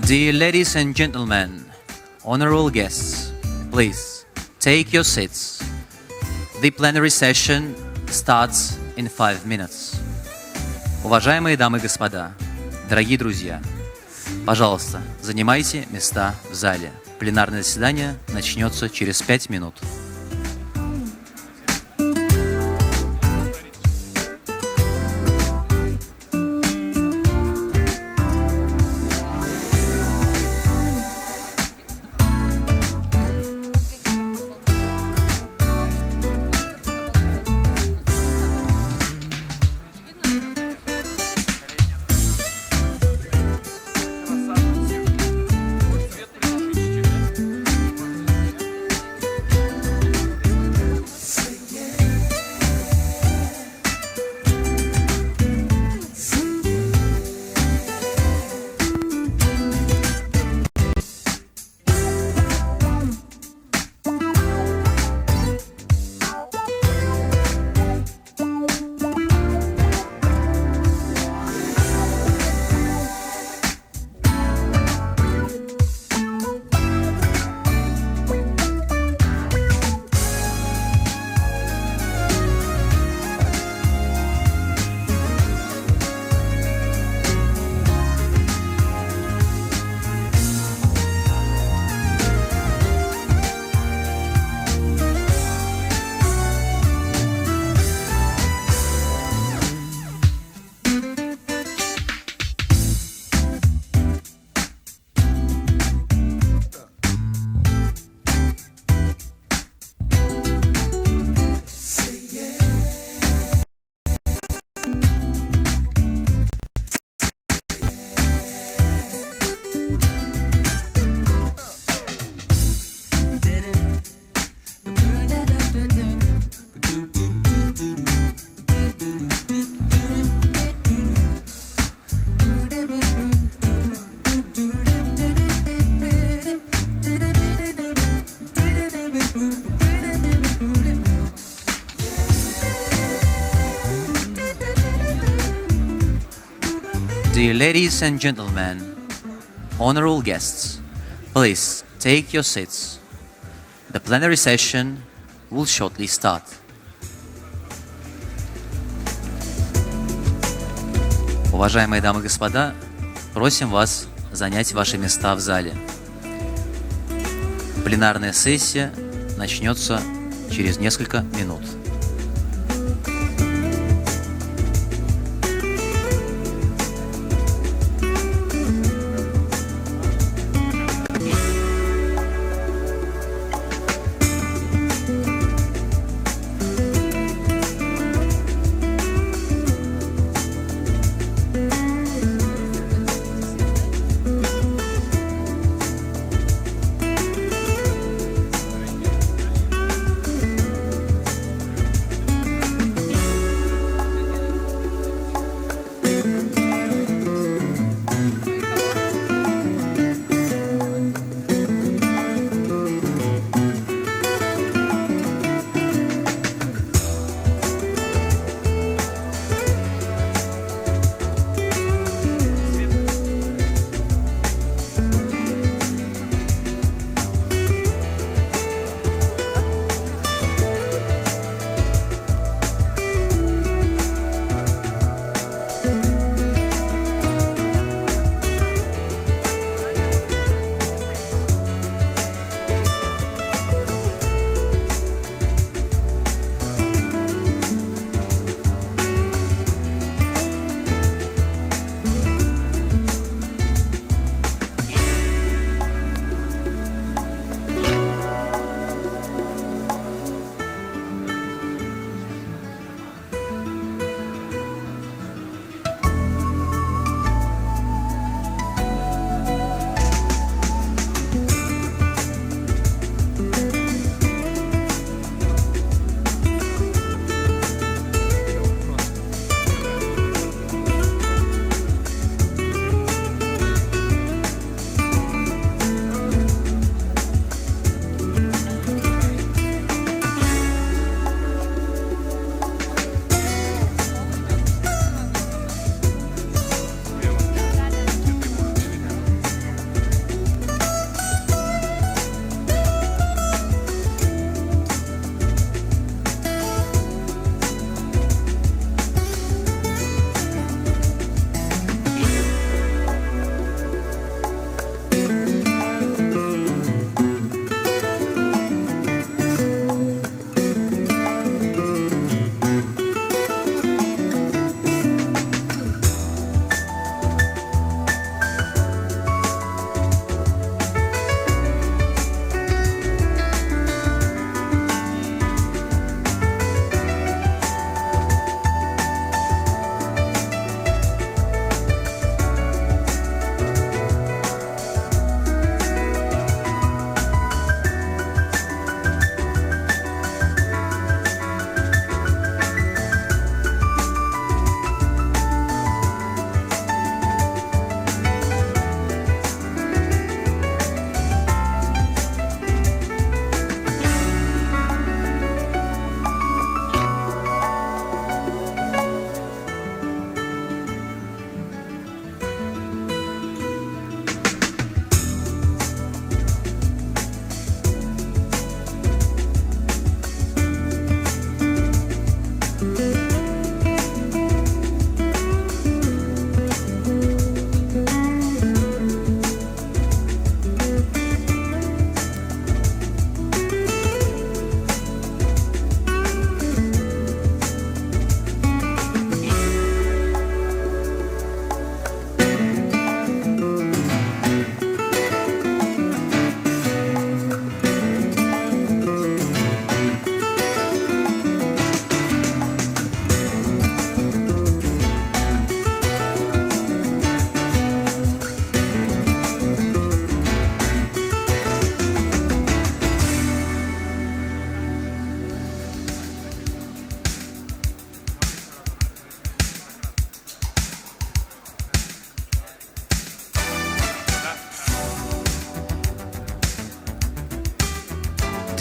Dear ladies and gentlemen, honorable guests, please take your seats. The plenary session starts in 5 minutes. Уважаемые дамы и господа, дорогие друзья, пожалуйста, занимайте места в зале. Пленарное заседание начнется через 5 минут. Dear ladies and gentlemen, honorable guests, please take your seats. The plenary session will shortly start. Уважаемые дамы и господа, просим вас занять ваши места в зале. Пленарная сессия начнется через несколько минут.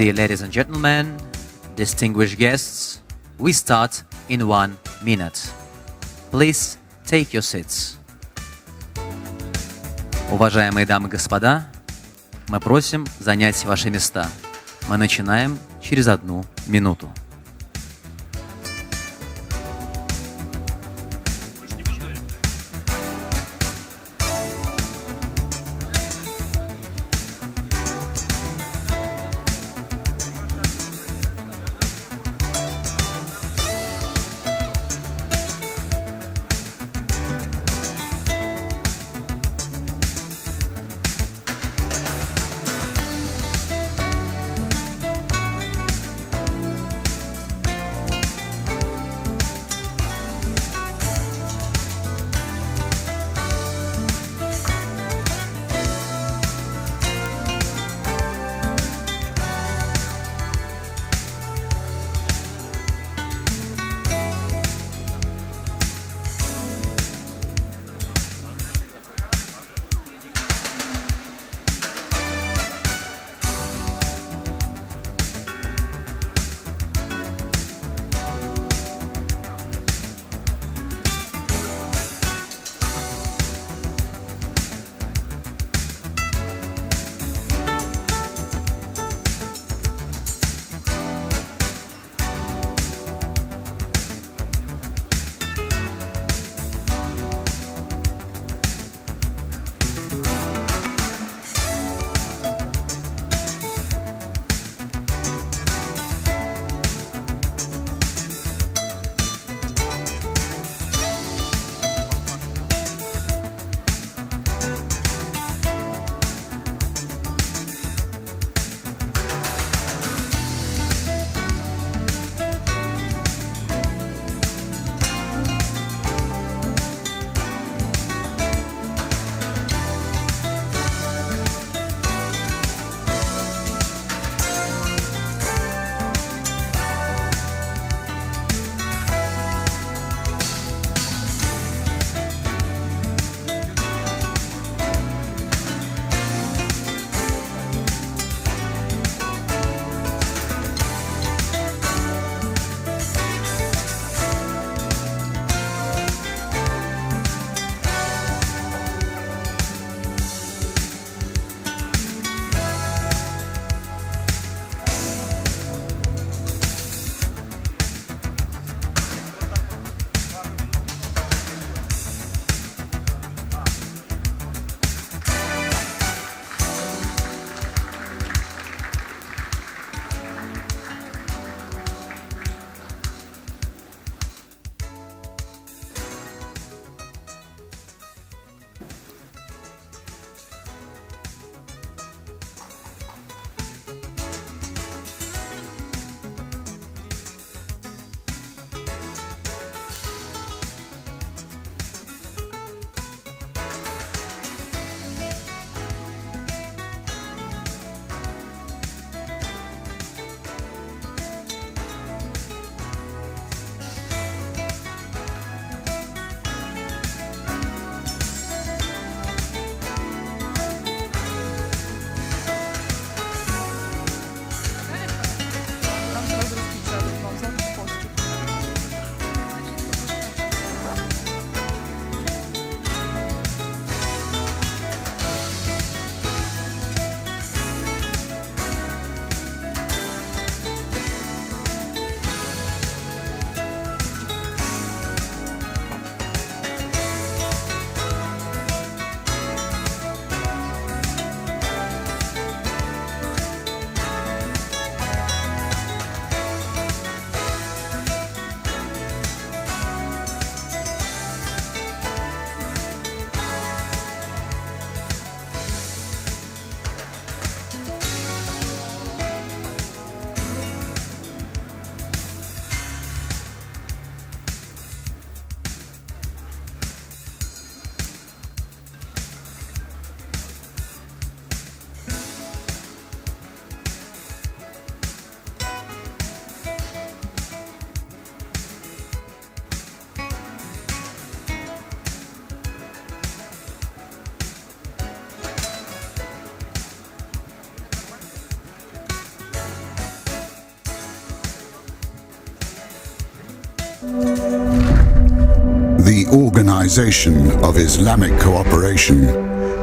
Dear ladies and gentlemen, distinguished guests, we start in 1 minute. Please take your seats. Уважаемые дамы и господа, мы просим занять ваши места. Мы начинаем через 1 минуту. The Organization of Islamic Cooperation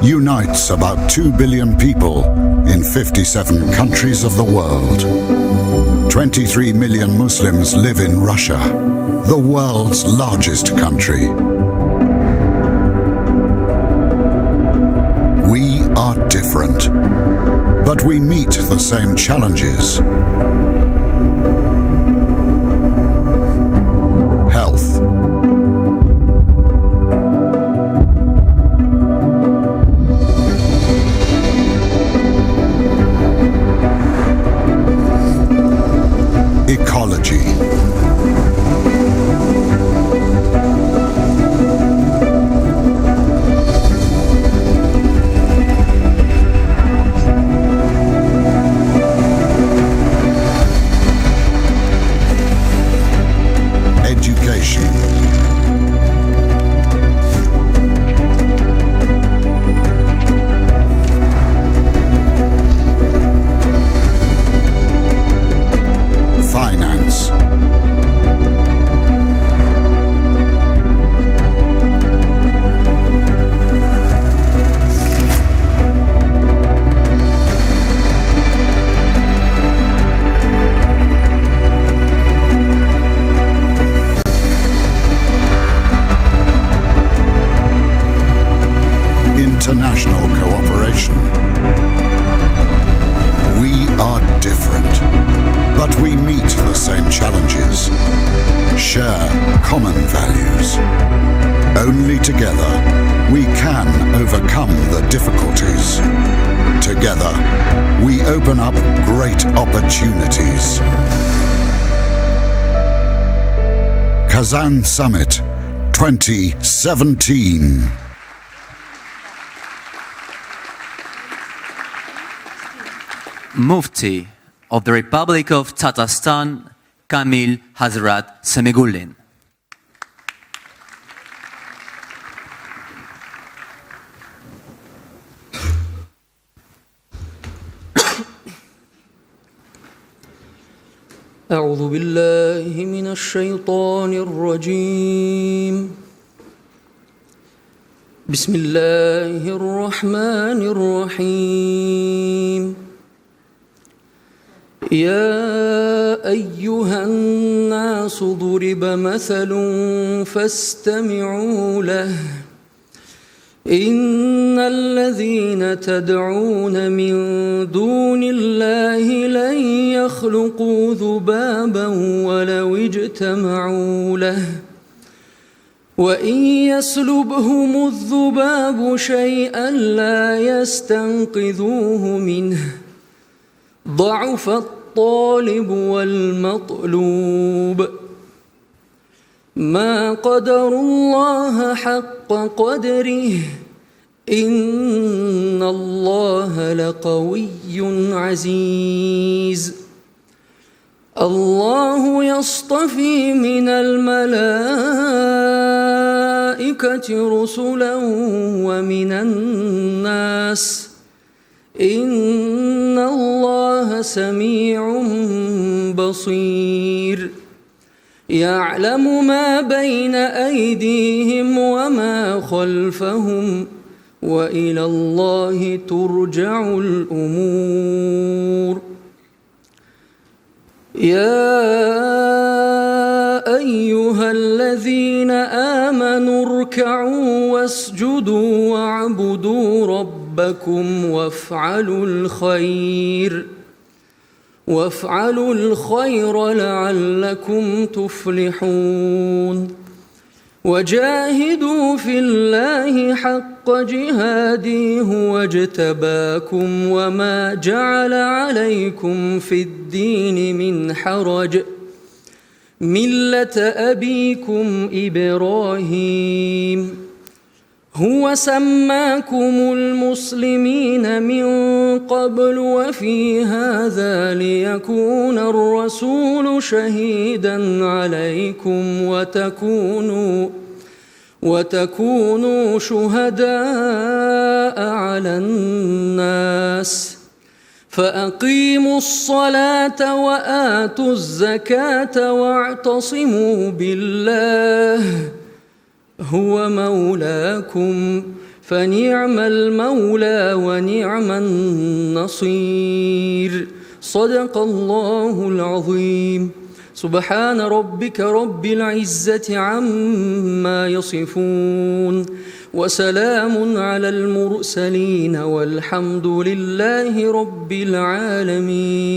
unites about 2 billion people in 57 countries of the world. 23 million Muslims live in Russia, the world's largest country. We are different, but we meet the same challenges. Health, ecology, education, finance, international cooperation. We are different, but we meet the same challenges, share common values. Only together we can overcome the difficulties. Together we open up great opportunities. Kazan Summit 2017. Mufti of the Republic of Tatarstan, Kamil Hazrat Semigullin. أعوذ بالله من الشيطان الرجيم. بسم الله الرحمن الرحيم. يا أيها الناس ضرب مثل فاستمعوا له. إن الذين تدعون من دون الله لن يخلقوا ذبابا ولو اجتمعوا له وإن يسلبهم الذباب شيئا لا يستنقذوه منه ضعف الطالب والمطلوب. ما قدروا الله حق قدره إن الله لقوي عزيز. الله يصطفي من الملائكة رسلا ومن الناس إن الله سميع بصير. يعلم ما بين أيديهم وما خلفهم وإلى الله ترجع الأمور. يا أيها الذين آمنوا اركعوا واسجدوا واعبدوا ربكم وافعلوا الخير لعلكم تفلحون. وجاهدوا في الله حق جهاده هو اجتباكم وما جعل عليكم في الدين من حرج ملة أبيكم إبراهيم هو سماكم المسلمين من قبل وفي هذا ليكون الرسول شهيدا عليكم وتكونوا شهداء على الناس فأقيموا الصلاة وآتوا الزكاة واعتصموا بالله هو مولاكم فنعم المولى ونعم النصير صدق الله العظيم سبحان ربك رب العزة عما يصفون وسلام على المرسلين والحمد لله رب العالمين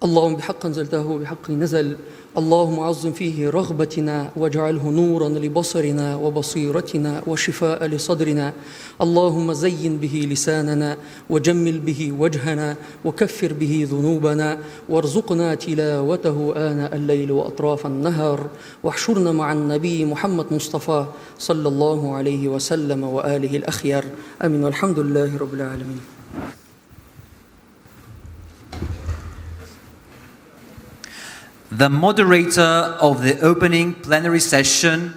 اللهم بحق أنزلته وبحق نزل اللهم عظم فيه رغبتنا واجعله نورا لبصرنا وبصيرتنا وشفاء لصدرنا اللهم زين به لساننا وجمل به وجهنا وكفر به ذنوبنا وارزقنا تلاوته آناء الليل وأطراف النهار واحشرنا مع النبي محمد مصطفى صلى الله عليه وسلم وآله الأخيار آمين والحمد لله رب العالمين. The moderator of the opening plenary session,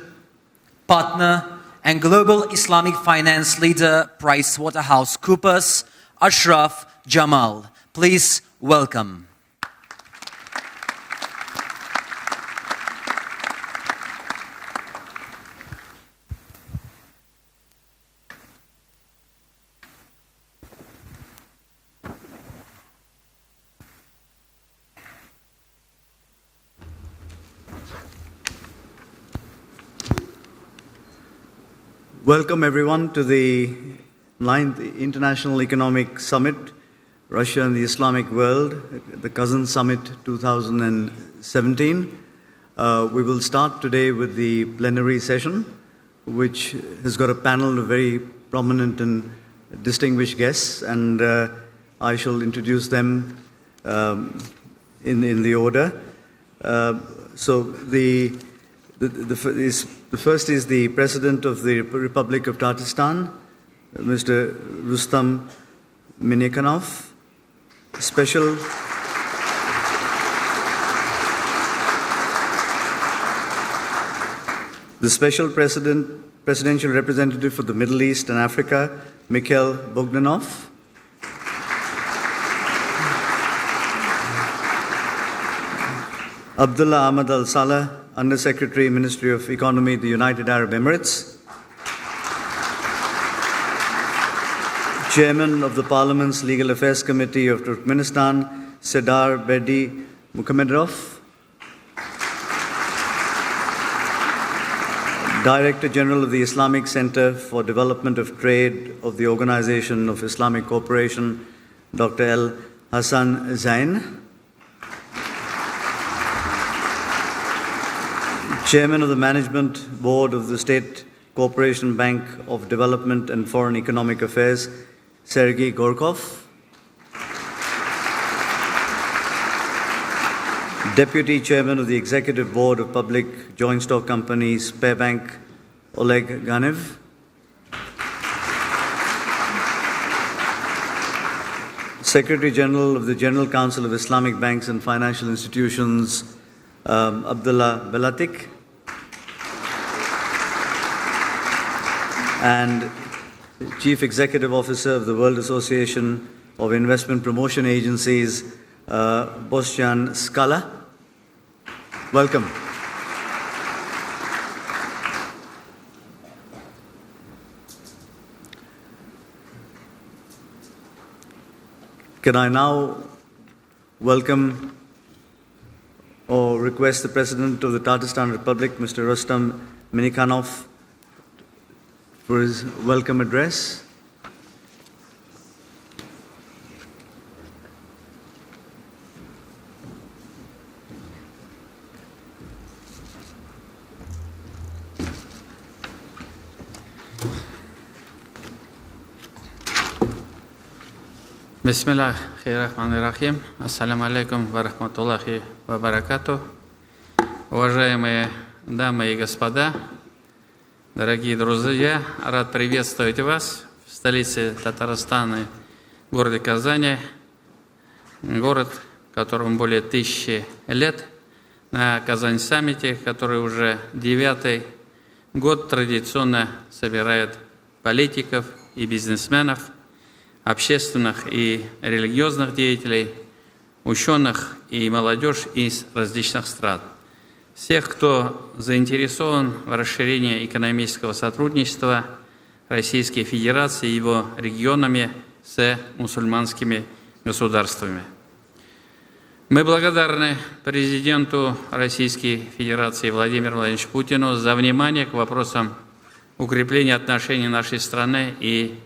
partner and global Islamic finance leader, PricewaterhouseCoopers, Ashraf Jamal. Please welcome. Welcome everyone to the 9th International Economic Summit, Russia and the Islamic World, the Cousin Summit 2017. We will start today with the plenary session, which has got a panel of very prominent and distinguished guests, and I shall introduce them in the order. The first is the President of the Republic of Tajikistan, Mr. Rustam Minnikanov. The Special Presidential Representative for the Middle East and Africa, Mikhail Bogdanov. Abdullah Ahmad Al-Salah, Under-Secretary, Ministry of Economy, the United Arab Emirates. Chairman of the Parliament's Legal Affairs Committee of Turkmenistan, Sedar Berdi Mukhmedov. Director General of the Islamic Center for Development of Trade of the Organization of Islamic Cooperation, Dr. L. Hassan Zain. Chairman of the Management Board of the State Corporation Bank of Development and Foreign Economic Affairs, Sergei Gorkov. Deputy Chairman of the Executive Board of Public Joint Stock Company, Sberbank, Oleg Ganev. Secretary General of the General Council of Islamic Banks and Financial Institutions, Abdullah Belatik. And Chief Executive Officer of the World Association of Investment Promotion Agencies, Bosjan Skala. Welcome. Can I now welcome or request the President of the Tajikistan Republic, Mr. Rustam Minnikanov, for his welcome address. Бисмиллахир-рахманир-рахим. Ассаламу алейкум ва рахматуллахи ва баракату. Уважаемые дамы и господа, дорогие друзья, рад приветствовать вас в столице Татарстана, городе Казани, город, которому более 1000 лет, на Казань-саммите, который уже 9-й год традиционно собирает политиков и бизнесменов, общественных и религиозных деятелей, ученых и молодежь из различных стран. Всех, кто заинтересован в расширении экономического сотрудничества Российской Федерации и его регионами с мусульманскими государствами. Мы благодарны президенту Российской Федерации Владимиру Владимировичу Путину за внимание к вопросам укрепления отношений нашей страны и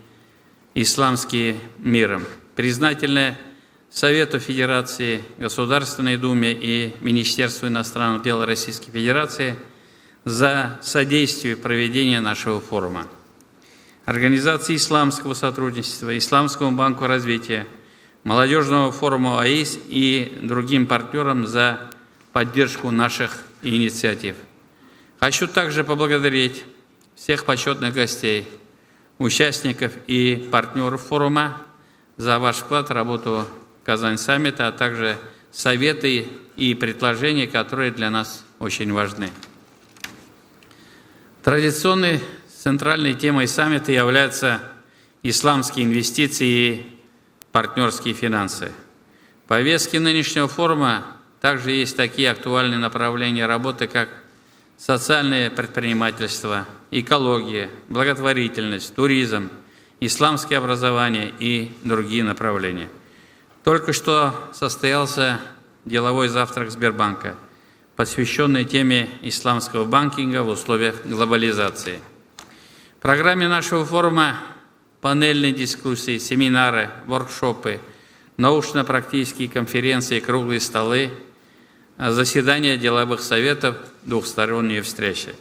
исламским миром. Признательны Совету Федерации, Государственной Думе и Министерству иностранных дел Российской Федерации за содействие проведения нашего форума. Организации исламского сотрудничества, Исламскому банку развития, Молодежного форума ОАИС и другим партнерам за поддержку наших инициатив. Хочу также поблагодарить всех почетных гостей, участников и партнеров форума за ваш вклад в работу Казань-саммита, а также советы и предложения, которые для нас очень важны. Традиционной центральной темой саммита являются исламские инвестиции и партнерские финансы. В повестке нынешнего форума также есть такие актуальные направления работы, как социальное предпринимательство, экология, благотворительность, туризм, исламское образование и другие направления. Только что состоялся деловой завтрак Сбербанка, посвященный теме исламского банкинга в условиях глобализации. В программе нашего форума панельные дискуссии, семинары, воркшопы, научно-практические конференции, круглые столы, заседания деловых советов, двухсторонние встречи.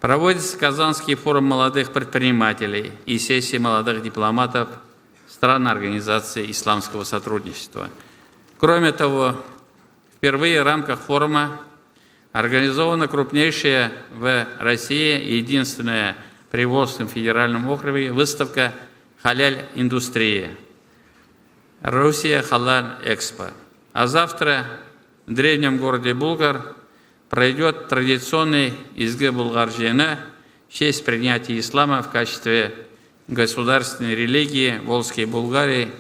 Проводится Казанский форум молодых предпринимателей и сессии молодых дипломатов стран Организации исламского сотрудничества. Кроме того, впервые в рамках форума организована крупнейшая в России и единственная в Приволжском федеральном округе выставка «Халяль-индустрия» «Россия Халаль-Экспо». А завтра в древнем городе Булгар пройдет традиционный изгиб Булгаржена в честь принятия ислама в качестве государственной религии Волжской Булгарии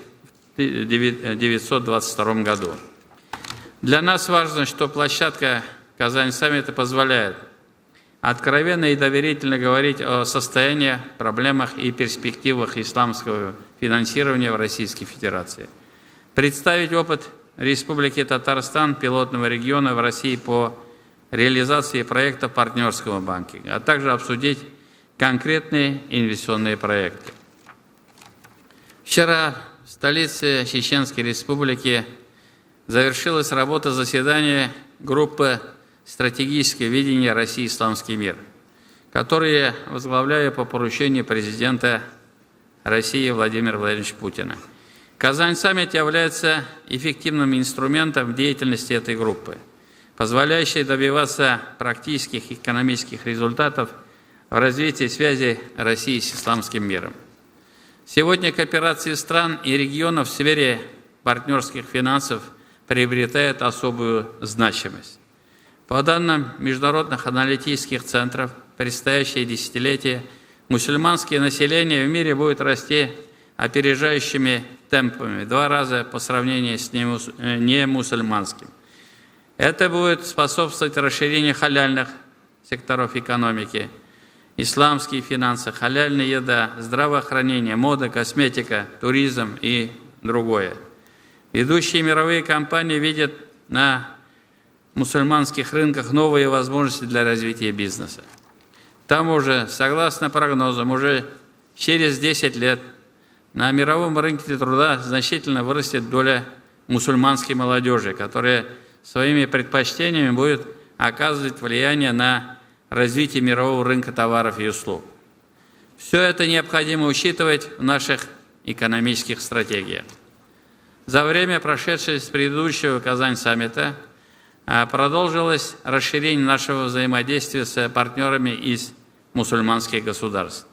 в 1922 году. Для нас важно, что площадка Казань-саммита позволяет откровенно и доверительно говорить о состоянии, проблемах и перспективах исламского финансирования в Российской Федерации. Представить опыт Республики Татарстан, пилотного региона в России по реализации проектов партнерского банкинга, а также обсудить конкретные инвестиционные проекты. Вчера в столице Чеченской Республики завершилась работа заседания группы «Стратегическое видение России и исламский мир», которые возглавляю по поручению президента России Владимира Владимировича Путина. Казань-саммит является эффективным инструментом в деятельности этой группы, позволяющей добиваться практических экономических результатов в развитии связи России с исламским миром. Сегодня кооперации стран и регионов в сфере партнерских финансов приобретает особую значимость. По данным международных аналитических центров, в предстоящее десятилетие мусульманское население в мире будет расти опережающими темпами в 2 раза по сравнению с немусульманским. Это будет способствовать расширению халяльных секторов экономики, исламские финансы, халяльная еда, здравоохранение, мода, косметика, туризм и другое. Ведущие мировые компании видят на мусульманских рынках новые возможности для развития бизнеса. К тому же, согласно прогнозам, уже через 10 лет на мировом рынке труда значительно вырастет доля мусульманской молодежи, которая своими предпочтениями будет оказывать влияние на развитие мирового рынка товаров и услуг. Все это необходимо учитывать в наших экономических стратегиях. За время, прошедшее с предыдущего Казань-саммита, продолжилось расширение нашего взаимодействия с партнерами из мусульманских государств.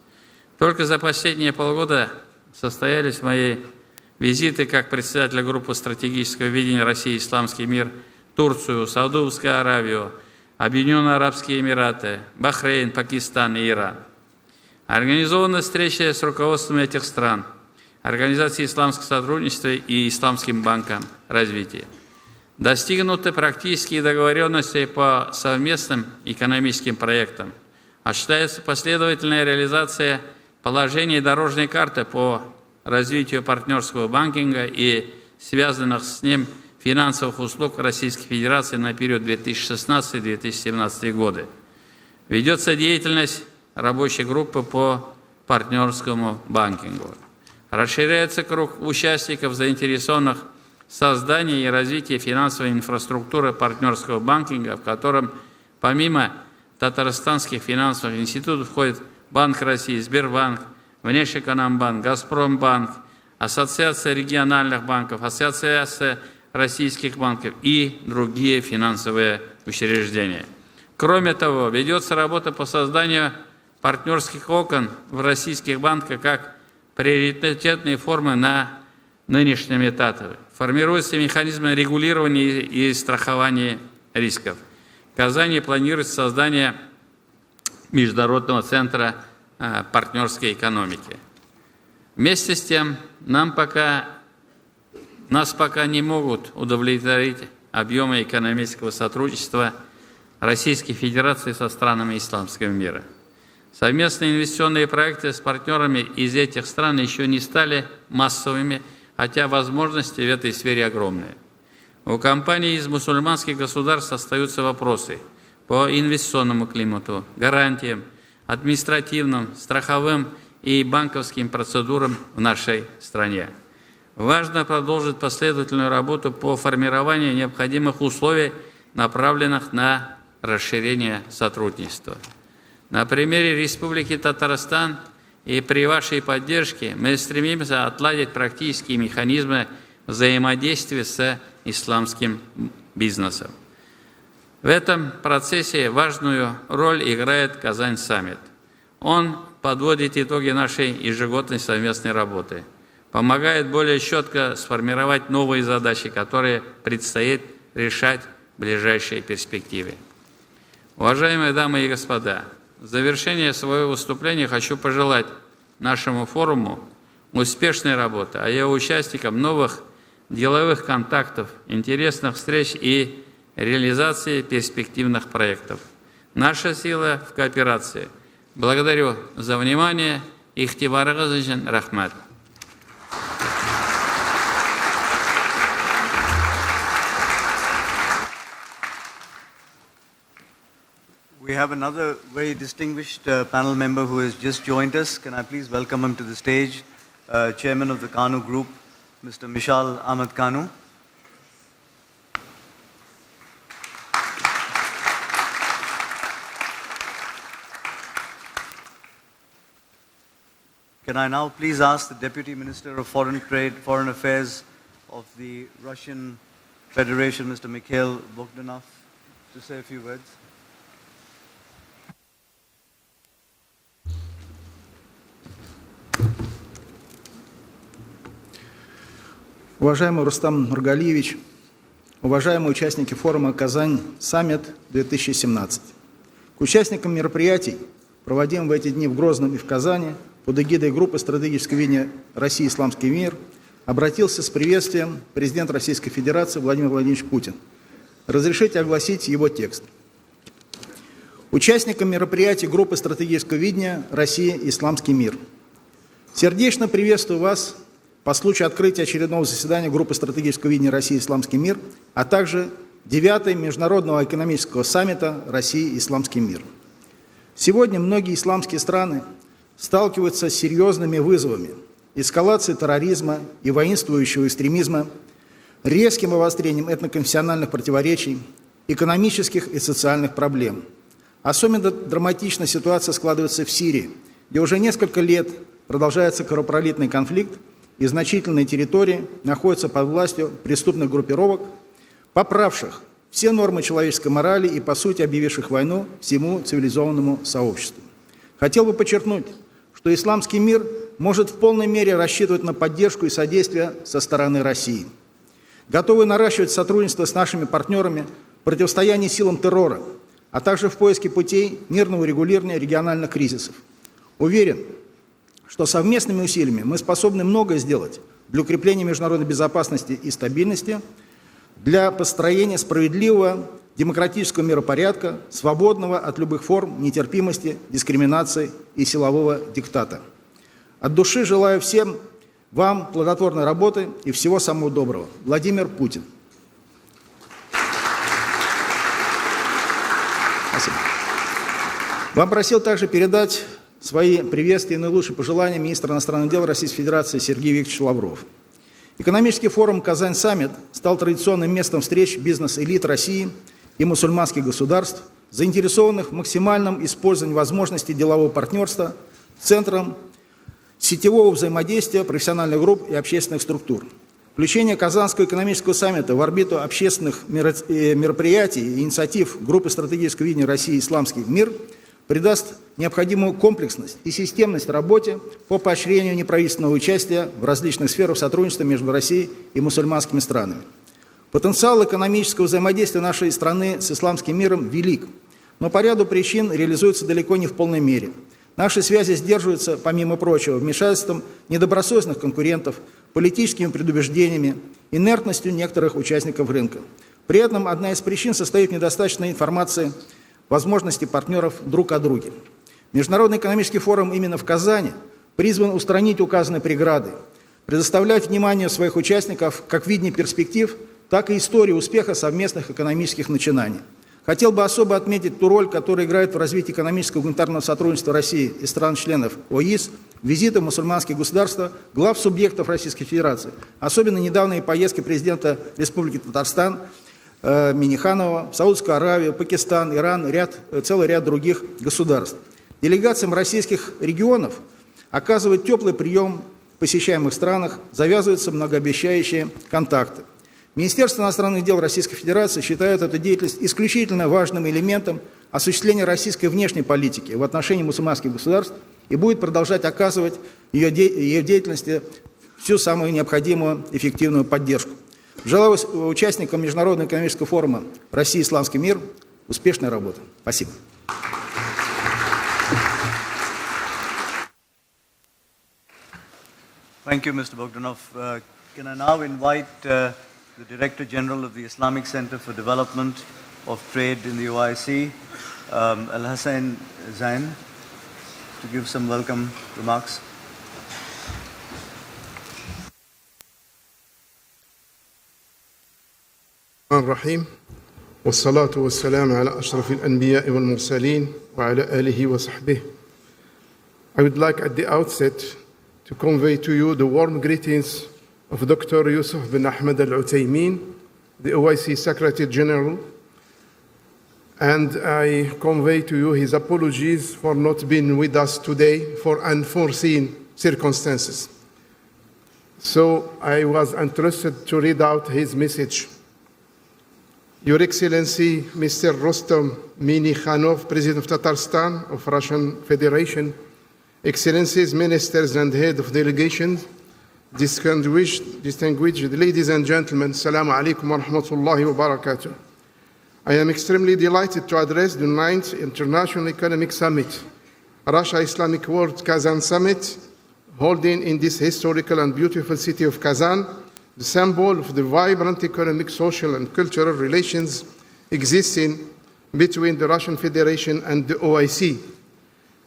Только за последние полгода состоялись мои визиты как председателя группы стратегического видения России и исламский мир в Турцию, Саудовскую Аравию, Объединенные Арабские Эмираты, Бахрейн, Пакистан и Иран. Организованы встречи с руководством этих стран, Организацией исламского сотрудничества и Исламским банком развития. Достигнуты практические договоренности по совместным экономическим проектам. Осуществляется последовательная реализация положений дорожной карты по развитию партнерского банкинга и связанных с ним финансовых услуг Российской Федерации на период 2016-2017 годы. Ведется деятельность рабочей группы по партнерскому банкингу. Расширяется круг участников, заинтересованных в создании и развитии финансовой инфраструктуры партнерского банкинга, в котором помимо татарстанских финансовых институтов входит Банк России, Сбербанк, Внешэкономбанк, Газпромбанк, Ассоциация региональных банков, Ассоциация российских банков и другие финансовые учреждения. Кроме того, ведется работа по созданию партнерских окон в российских банках как приоритетные формы на нынешнем этапе. Формируются механизмы регулирования и страхования рисков. В Казани планируется создание Международного центра партнерской экономики. Вместе с тем, нас пока не могут удовлетворить объемы экономического сотрудничества Российской Федерации со странами исламского мира. Совместные инвестиционные проекты с партнерами из этих стран еще не стали массовыми, хотя возможности в этой сфере огромные. У компаний из мусульманских государств остаются вопросы по инвестиционному климату, гарантиям, административным, страховым и банковским процедурам в нашей стране. Важно продолжить последовательную работу по формированию необходимых условий, направленных на расширение сотрудничества. На примере Республики Татарстан и при вашей поддержке мы стремимся отладить практические механизмы взаимодействия с исламским бизнесом. В этом процессе важную роль играет Казань-саммит. Он подводит итоги нашей ежегодной совместной работы, помогает более четко сформировать новые задачи, которые предстоит решать в ближайшей перспективе. Уважаемые дамы и господа, в завершение своего выступления хочу пожелать нашему форуму успешной работы, а его участникам новых деловых контактов, интересных встреч и реализации перспективных проектов. Наша сила в кооперации. Благодарю за внимание. Ихтибарыгыз үшін рахмат. We have another very distinguished panel member who has just joined us. Can I please welcome him to the stage? Chairman of the Kanu Group, Mr. Mishal Ahmed Kanu. Can I now please ask the Deputy Minister of Foreign Trade, Foreign Affairs of the Russian Federation, Mr. Mikhail Bogdanov, to say a few words? Уважаемый Рустам Нургалиевич, уважаемые участники форума «Казань Саммит-2017». К участникам мероприятий, проводимых в эти дни в Грозном и в Казани, под эгидой группы «Стратегическое видение России. Исламский мир», обратился с приветствием президент Российской Федерации Владимир Владимирович Путин. Разрешите огласить его текст. Участникам мероприятий группы «Стратегическое видение России. Исламский мир». Сердечно приветствую вас по случаю открытия очередного заседания группы «Стратегического видения России. Исламский мир», а также 9-й Международного экономического саммита России. Исламский мир. Сегодня многие исламские страны сталкиваются с серьезными вызовами: эскалацией терроризма и воинствующего экстремизма, резким обострением этноконфессиональных противоречий, экономических и социальных проблем. Особенно драматичная ситуация складывается в Сирии, где уже несколько лет продолжается кровопролитный конфликт, и значительные территории находятся под властью преступных группировок, поправших все нормы человеческой морали и, по сути, объявивших войну всему цивилизованному сообществу. Хотел бы подчеркнуть, что исламский мир может в полной мере рассчитывать на поддержку и содействие со стороны России. Готовы наращивать сотрудничество с нашими партнерами в противостоянии силам террора, а также в поиске путей мирного регулирования региональных кризисов. Уверен, что совместными усилиями мы способны многое сделать для укрепления международной безопасности и стабильности, для построения справедливого демократического миропорядка, свободного от любых форм нетерпимости, дискриминации и силового диктата. От души желаю всем вам плодотворной работы и всего самого доброго. Владимир Путин. Спасибо. Вам просил также передать свои приветствия и наилучшие пожелания министра иностранных дел Российской Федерации Сергей Викторович Лавров. Экономический форум «Казань-саммит» стал традиционным местом встреч бизнес-элит России и мусульманских государств, заинтересованных в максимальном использовании возможностей делового партнерства, центром сетевого взаимодействия профессиональных групп и общественных структур. Включение Казанского экономического саммита в орбиту общественных мероприятий и инициатив группы стратегического видения России «Исламский мир» придаст необходимую комплексность и системность работе по поощрению неправительственного участия в различных сферах сотрудничества между Россией и мусульманскими странами. Потенциал экономического взаимодействия нашей страны с исламским миром велик, но по ряду причин реализуется далеко не в полной мере. Наши связи сдерживаются, помимо прочего, вмешательством недобросовестных конкурентов, политическими предубеждениями, инертностью некоторых участников рынка. При этом одна из причин состоит в недостаточной информации, возможности партнеров друг о друге. Международный экономический форум именно в Казани призван устранить указанные преграды, предоставлять внимание своих участников как видение перспектив, так и истории успеха совместных экономических начинаний. Хотел бы особо отметить ту роль, которую играет в развитии экономического и гуманитарного сотрудничества России и стран-членов ОИС визиты в мусульманские государства глав субъектов Российской Федерации, особенно недавние поездки президента Республики Татарстан Минниханова в Саудовскую Аравию, Пакистан, Иран, целый ряд других государств. Делегациям российских регионов оказывает теплый прием в посещаемых странах, завязываются многообещающие контакты. Министерство иностранных дел Российской Федерации считает эту деятельность исключительно важным элементом осуществления российской внешней политики в отношении мусульманских государств и будет продолжать оказывать ее деятельности всю самую необходимую эффективную поддержку. Желаю участникам Международного экономического форума «Россия. Исламский мир» успешной работы. Спасибо. Thank you, Mr. Bogdanov. Can I now invite the Director General of the Islamic Center for Development of Trade in the OIC, Al-Hassan Zain, to give some welcome remarks. الرحيم والصلاة والسلام على أشرف الأنبياء والمرسلين وعلى آله وصحبه. I would like at the outset to convey to you the warm greetings of Dr. Yusuf bin Ahmed Al-Utaymin, the OIC Secretary General, and I convey to you his apologies for not being with us today for unforeseen circumstances. So I was entrusted to read out his message. Your Excellency, Mr. Rostom Minnikhanov, President of Tatarstan of Russian Federation, Excellencies, Ministers and Head of Delegations, distinguished ladies and gentlemen, Assalamu alaikum wa rahmatullahi wa barakatuh. I am extremely delighted to address the 9th International Economic Summit, Russia Islamic World Kazan Summit, holding in this historical and beautiful city of Kazan, the symbol of the vibrant economic, social, and cultural relations existing between the Russian Federation and the OIC.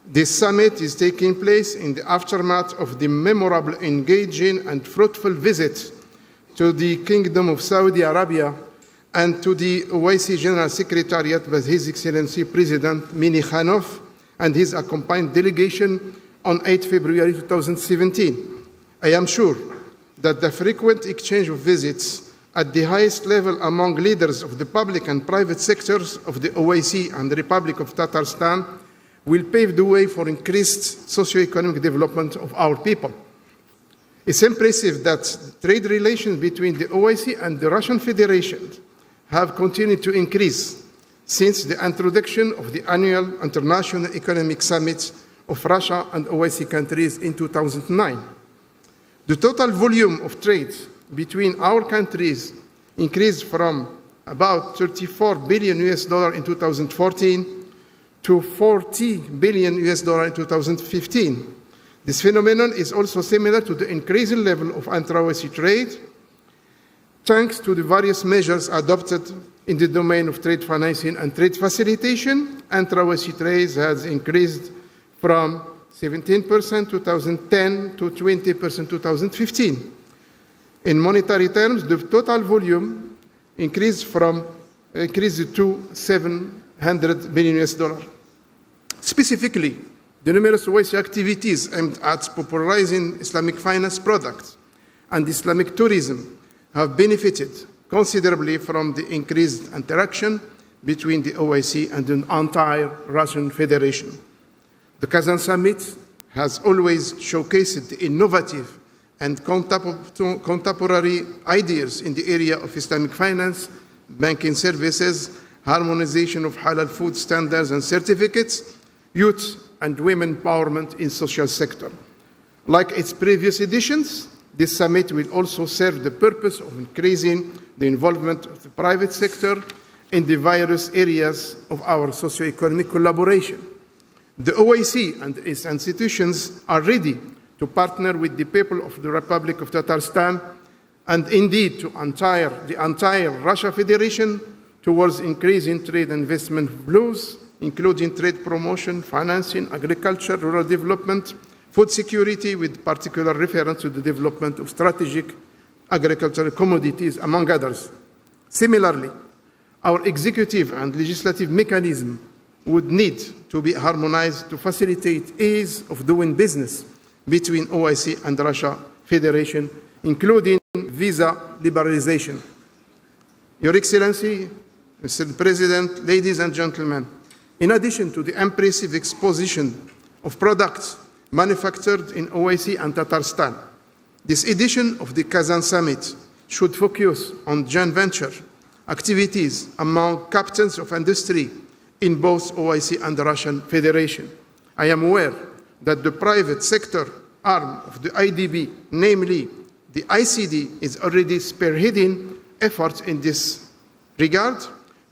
This summit is taking place in the aftermath of the memorable, engaging, and fruitful visit to the Kingdom of Saudi Arabia and to the OIC General Secretariat with His Excellency President Minnikhanov and his accompanying delegation on 8 February 2017. I am sure that the frequent exchange of visits at the highest level among leaders of the public and private sectors of the OIC and the Republic of Tatarstan will pave the way for increased socio-economic development of our people. It's impressive that trade relations between the OIC and the Russian Federation have continued to increase since the introduction of the annual International Economic Summit of Russia and OIC countries in 2009. The total volume of trade between our countries increased from about $34 billion in 2014 to $40 billion in 2015. This phenomenon is also similar to the increasing level of intra-OIC trade, thanks to the various measures adopted in the domain of trade financing and trade facilitation. Intra-OIC trade has increased from 17% 2010 to 20% 2015. In monetary terms, the total volume increased to $700 billion. Specifically, the numerous OIC activities aimed at popularizing Islamic finance products and Islamic tourism have benefited considerably from the increased interaction between the OIC and the entire Russian Federation. The Kazan Summit has always showcased the innovative and contemporary ideas in the area of Islamic finance, banking services, harmonization of halal food standards and certificates, youth and women empowerment in social sector. Like its previous editions, this summit will also serve the purpose of increasing the involvement of the private sector in the various areas of our socio-economic collaboration. The OIC and its institutions are ready to partner with the people of the Republic of Tatarstan and indeed to the entire Russia Federation towards increasing trade investment flows, including trade promotion, financing, agriculture, rural development, food security, with particular reference to the development of strategic agricultural commodities, among others. Similarly, our executive and legislative mechanism would need to be harmonized to facilitate ease of doing business between OIC and Russia Federation, including visa liberalization. Your Excellency, Mr. President, ladies and gentlemen, in addition to the impressive exposition of products manufactured in OIC and Tatarstan, this edition of the Kazan Summit should focus on joint venture activities among captains of industry in both OIC and the Russian Federation. I am aware that the private sector arm of the IDB, namely the ICD, is already spearheading efforts in this regard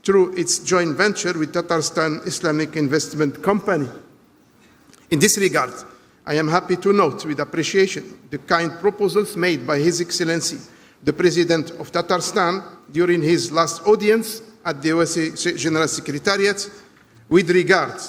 through its joint venture with Tatarstan Islamic Investment Company. In this regard, I am happy to note with appreciation the kind proposals made by His Excellency, the President of Tatarstan, during his last audience at the OSCE General Secretariat with regard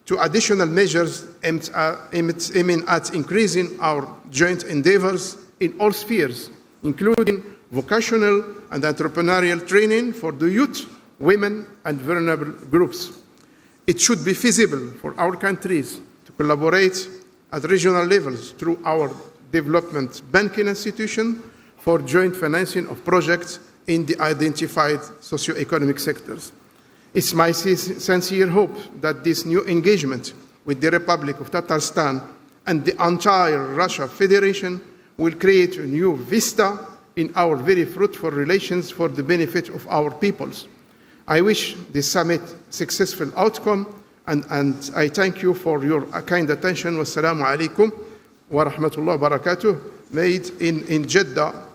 to additional measures aiming at increasing our joint endeavors in all spheres, including vocational and entrepreneurial training for the youth, women, and vulnerable groups. It should be feasible for our countries to collaborate at regional levels through our development banking institution for joint financing of projects in the identified socio-economic sectors. It's my sincere hope that this new engagement with the Republic of Tatarstan and the entire Russia Federation will create a new vista in our very fruitful relations for the benefit of our peoples. I wish this summit successful outcome, and I thank you for your kind attention. Wassalamu alaikum wa rahmatullahi wa barakatuh. Made in Jeddah,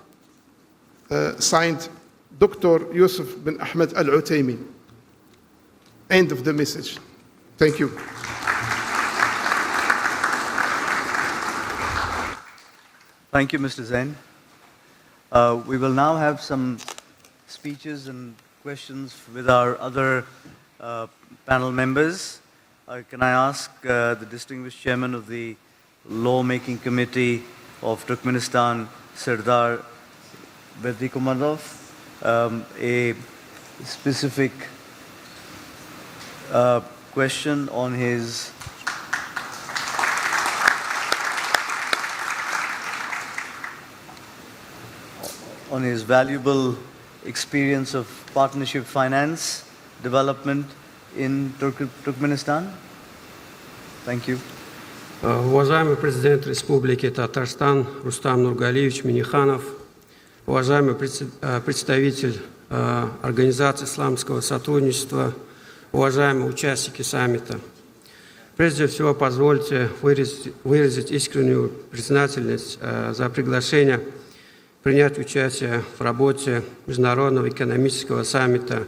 signed Dr. Yusuf bin Ahmed Al-Utaymi. End of the message. Thank you. Thank you, Mr. Zain. We will now have some speeches and questions with our other panel members. Can I ask the distinguished chairman of the Lawmaking Committee of Turkmenistan, Serdar Berdikumardov, a specific question on his valuable experience of partnership finance development in Turkmenistan. Thank you. Уважаемый президент Республики Татарстан Рустам Нургалиевич Миниханов, уважаемый представитель Организации исламского сотрудничества, уважаемые участники саммита. Прежде всего, позвольте выразить искреннюю признательность за приглашение принять участие в работе Международного экономического саммита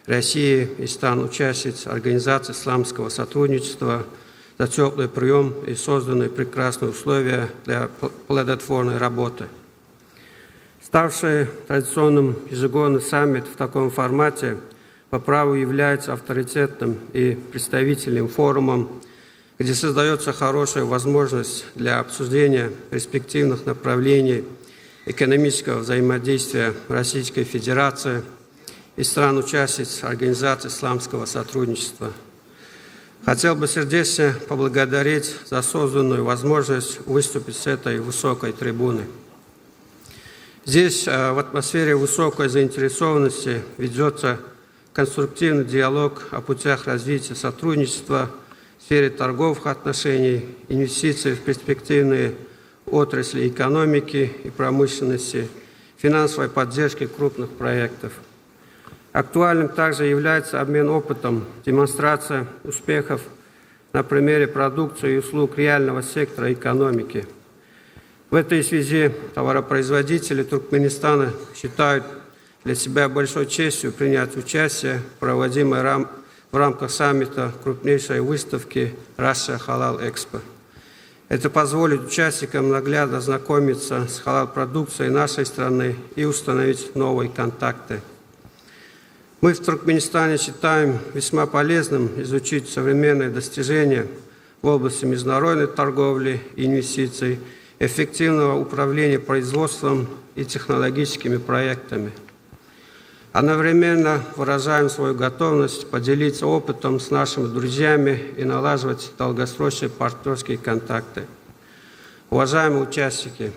России и стран участниц Организации исламского сотрудничества за теплый прием и созданные прекрасные условия для плодотворной работы. Ставший традиционным ежегодный саммит в таком формате по праву является авторитетным и представительным форумом, где создается хорошая возможность для обсуждения перспективных направлений экономического взаимодействия Российской Федерации и стран-участниц Организации исламского сотрудничества. Хотел бы сердечно поблагодарить за созданную возможность выступить с этой высокой трибуны. Здесь в атмосфере высокой заинтересованности ведется конструктивный диалог о путях развития сотрудничества в сфере торговых отношений, инвестиций в перспективные отрасли экономики и промышленности, финансовой поддержки крупных проектов. Актуальным также является обмен опытом, демонстрация успехов на примере продукции и услуг реального сектора экономики. В этой связи товаропроизводители Туркменистана считают для себя большой честью принять участие в проводимой в рамках саммита крупнейшей выставки Russia Halal Expo. Это позволит участникам наглядно ознакомиться с халал-продукцией нашей страны и установить новые контакты. Мы в Туркменистане считаем весьма полезным изучить современные достижения в области международной торговли и инвестиций, эффективного управления производством и технологическими проектами. Одновременно выражаем свою готовность поделиться опытом с нашими друзьями и налаживать долгосрочные партнерские контакты. Уважаемые участники,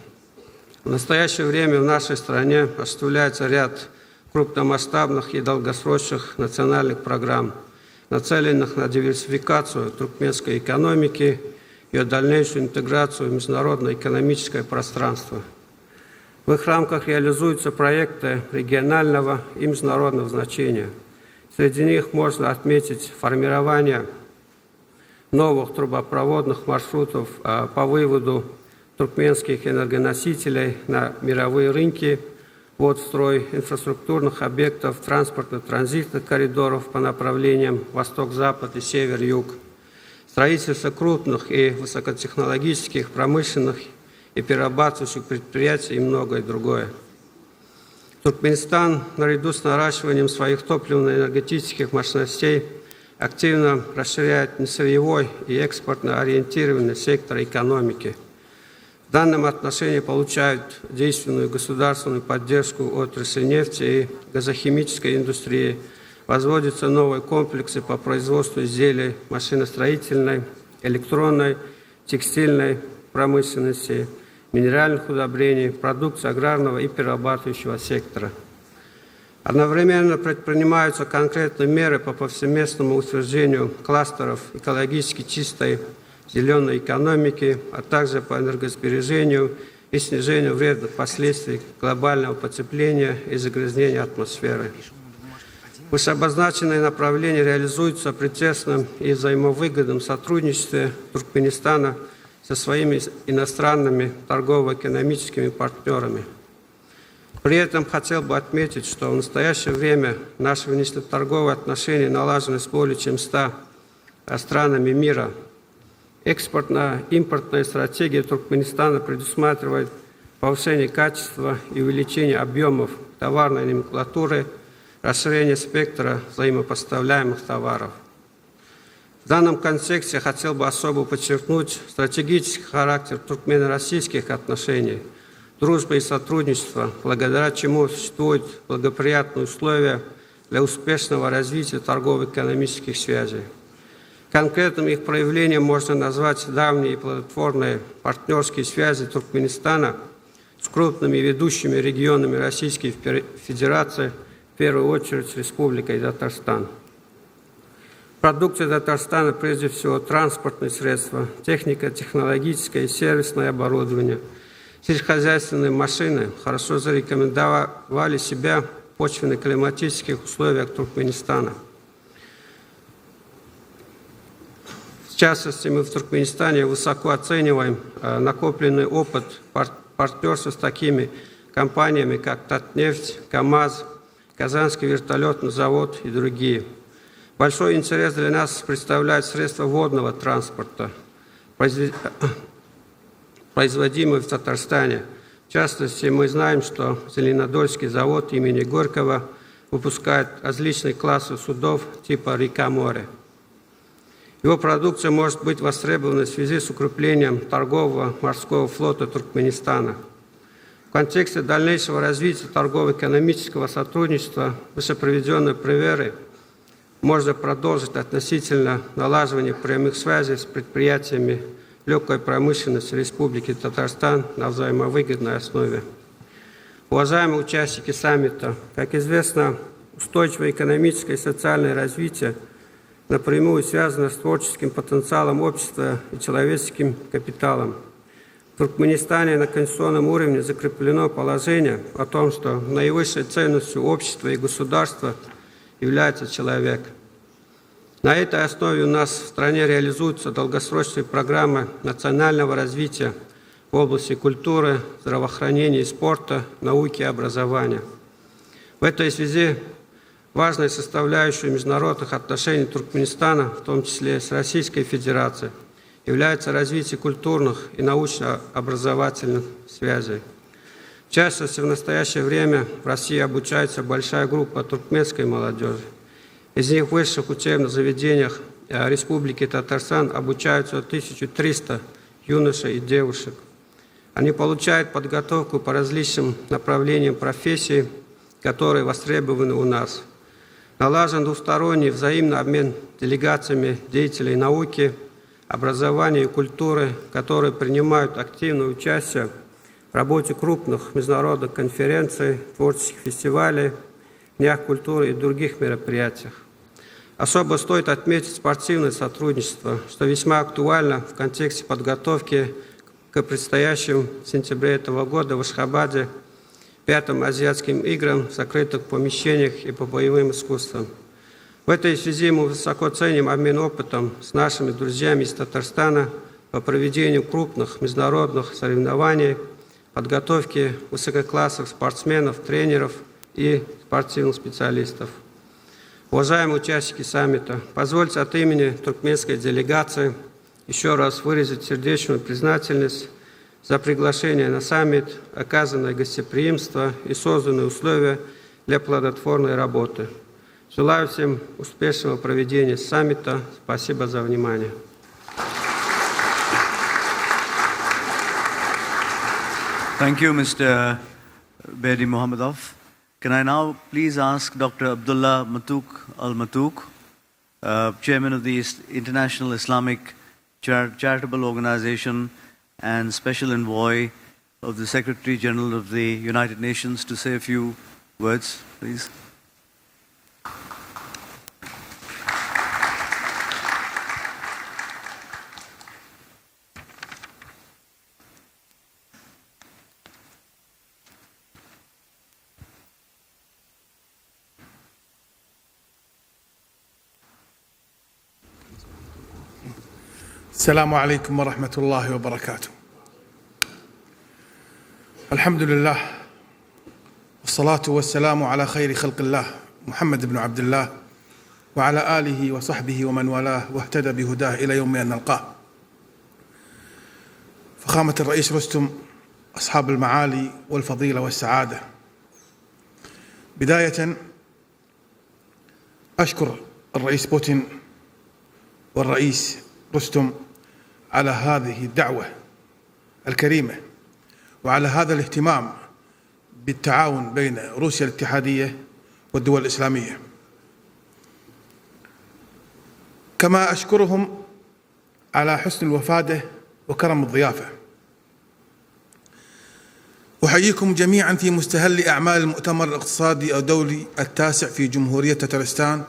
в настоящее время в нашей стране осуществляется ряд крупномасштабных и долгосрочных национальных программ, нацеленных на диверсификацию туркменской экономики и ее дальнейшую интеграцию в международное экономическое пространство. В их рамках реализуются проекты регионального и международного значения. Среди них можно отметить формирование новых трубопроводных маршрутов по выводу туркменских энергоносителей на мировые рынки, ввод в строй инфраструктурных объектов, транспортно-транзитных коридоров по направлениям восток-запад и север-юг, строительство крупных и высокотехнологических промышленных и перерабатывающих предприятий и многое другое. Туркменистан, наряду с наращиванием своих топливно-энергетических мощностей, активно расширяет несырьевой и экспортно ориентированный сектор экономики. В данном отношении получают действенную государственную поддержку отрасли нефти и газохимической индустрии, возводятся новые комплексы по производству изделий машиностроительной, электронной, текстильной промышленности, минеральных удобрений, продукции аграрного и перерабатывающего сектора. Одновременно предпринимаются конкретные меры по повсеместному утверждению кластеров экологически чистой зеленой экономики, а также по энергосбережению и снижению вредных последствий глобального потепления и загрязнения атмосферы. Вышеобозначенные направления реализуются при тесном и взаимовыгодном сотрудничестве Туркменистана со своими иностранными торгово-экономическими партнерами. При этом хотел бы отметить, что в настоящее время наши внешнеторговые отношения налажены с более чем 100 странами мира. Экспортно-импортная стратегия Туркменистана предусматривает повышение качества и увеличение объемов товарной номенклатуры, расширение спектра взаимопоставляемых товаров. В данном контексте хотел бы особо подчеркнуть стратегический характер туркмено-российских отношений, дружбы и сотрудничества, благодаря чему существуют благоприятные условия для успешного развития торгово-экономических связей. Конкретным их проявлением можно назвать давние и плодотворные партнерские связи Туркменистана с крупными ведущими регионами Российской Федерации, в первую очередь с Республикой Татарстан. Продукция Татарстана прежде всего транспортные средства, техника, технологическое и сервисное оборудование, сельскохозяйственные машины хорошо зарекомендовали себя в почвенно-климатических условиях Туркменистана. В частности, мы в Туркменистане высоко оцениваем накопленный опыт партнерства с такими компаниями, как Татнефть, КАМАЗ, Казанский вертолетный завод и другие. Большой интерес для нас представляют средства водного транспорта, производимые в Татарстане. В частности, мы знаем, что Зеленодольский завод имени Горького выпускает различные классы судов типа «Река-море». Его продукция может быть востребована в связи с укреплением торгового морского флота Туркменистана. В контексте дальнейшего развития торгово-экономического сотрудничества вышеприведенной примеры можно продолжить относительно налаживания прямых связей с предприятиями легкой промышленности Республики Татарстан на взаимовыгодной основе. Уважаемые участники саммита, как известно, устойчивое экономическое и социальное развитие напрямую связано с творческим потенциалом общества и человеческим капиталом. В Туркменистане на конституционном уровне закреплено положение о том, что наивысшей ценностью общества и государства является человек. На этой основе у нас в стране реализуются долгосрочные программы национального развития в области культуры, здравоохранения и спорта, науки и образования. В этой связи важной составляющей международных отношений Туркменистана, в том числе с Российской Федерацией, является развитие культурных и научно-образовательных связей. В частности, в настоящее время в России обучается большая группа туркменской молодежи. Из них в высших учебных заведениях Республики Татарстан обучаются 1300 юношей и девушек. Они получают подготовку по различным направлениям профессий, которые востребованы у нас. Налажен двусторонний взаимный обмен делегациями деятелей науки, образования и культуры, которые принимают активное участие в работе крупных международных конференций, творческих фестивалей, днях культуры и других мероприятиях. Особо стоит отметить спортивное сотрудничество, что весьма актуально в контексте подготовки к предстоящим в сентябре этого года в Ашхабаде 5-м Азиатским играм в закрытых помещениях и по боевым искусствам. В этой связи мы высоко ценим обмен опытом с нашими друзьями из Татарстана по проведению крупных международных соревнований, подготовке высококлассных спортсменов, тренеров и спортивных специалистов. Уважаемые участники саммита, позвольте от имени туркменской делегации еще раз выразить сердечную признательность за приглашение на саммит, оказанное гостеприимство и созданные условия для плодотворной работы. Желаю всем успешного проведения саммита. Спасибо за внимание. Thank you, Mr. Bedi Mohammedov. Can I now please ask Dr. Abdullah Matouk Al-Matouk, Chairman of the International Islamic Charitable Organization and Special Envoy of the Secretary General of the United Nations, to say a few words, please. السلام عليكم ورحمة الله وبركاته. الحمد لله والصلاة والسلام على خير خلق الله محمد بن عبد الله وعلى آله وصحبه ومن والاه واهتدى بهداه إلى يوم أن نلقاه. فخامة الرئيس رستم، أصحاب المعالي والفضيلة والسعادة، بداية أشكر الرئيس بوتين والرئيس رستم على هذه الدعوة الكريمة وعلى هذا الاهتمام بالتعاون بين روسيا الاتحادية والدول الإسلامية. كما أشكرهم على حسن الوفادة وكرم الضيافة. أحييكم جميعا في مستهل أعمال المؤتمر الاقتصادي الدولي التاسع في جمهورية تترستان،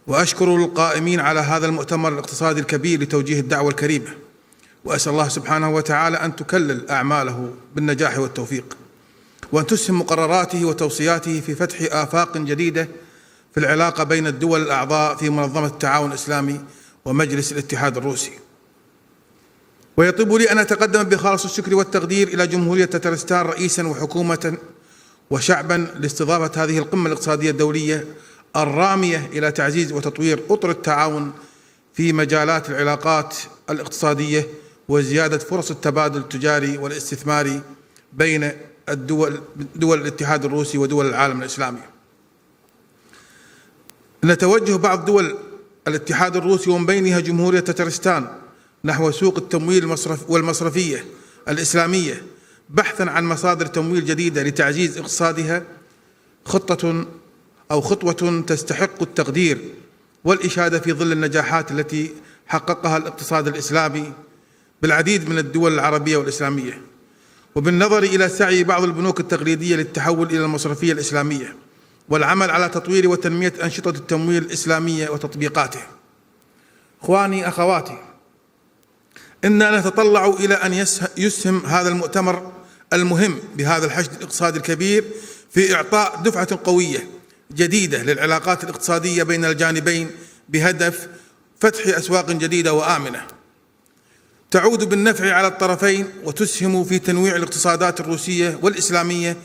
وأشكر القائمين على هذا المؤتمر الاقتصادي الكبير لتوجيه الدعوة الكريمة، وأسأل الله سبحانه وتعالى أن تكلل أعماله بالنجاح والتوفيق، وأن تسهم مقرراته وتوصياته في فتح آفاق جديدة في العلاقة بين الدول الأعضاء في منظمة التعاون الإسلامي ومجلس الاتحاد الروسي. ويطيب لي أن أتقدم بخالص الشكر والتقدير إلى جمهورية تترستان رئيسا وحكومة وشعبا لاستضافة هذه القمة الاقتصادية الدولية الرامية إلى تعزيز وتطوير أطر التعاون في مجالات العلاقات الاقتصادية وزيادة فرص التبادل التجاري والاستثماري بين دول الاتحاد الروسي ودول العالم الإسلامي. نتوجه بعض دول الاتحاد الروسي ومن بينها جمهورية تترستان نحو سوق التمويل والمصرفية الإسلامية بحثا عن مصادر تمويل جديدة لتعزيز اقتصادها، خطوة تستحق التقدير والإشادة في ظل النجاحات التي حققها الاقتصاد الإسلامي بالعديد من الدول العربية والإسلامية، وبالنظر إلى سعي بعض البنوك التقليدية للتحول إلى المصرفية الإسلامية والعمل على تطوير وتنمية أنشطة التمويل الإسلامية وتطبيقاته. إخواني أخواتي، إننا نتطلع إلى أن يسهم هذا المؤتمر المهم بهذا الحشد الاقتصادي الكبير في إعطاء دفعة قوية جديدة للعلاقات الاقتصادية بين الجانبين بهدف فتح أسواق جديدة وآمنة تعود بالنفع على الطرفين وتسهم في تنويع الاقتصادات الروسية والإسلامية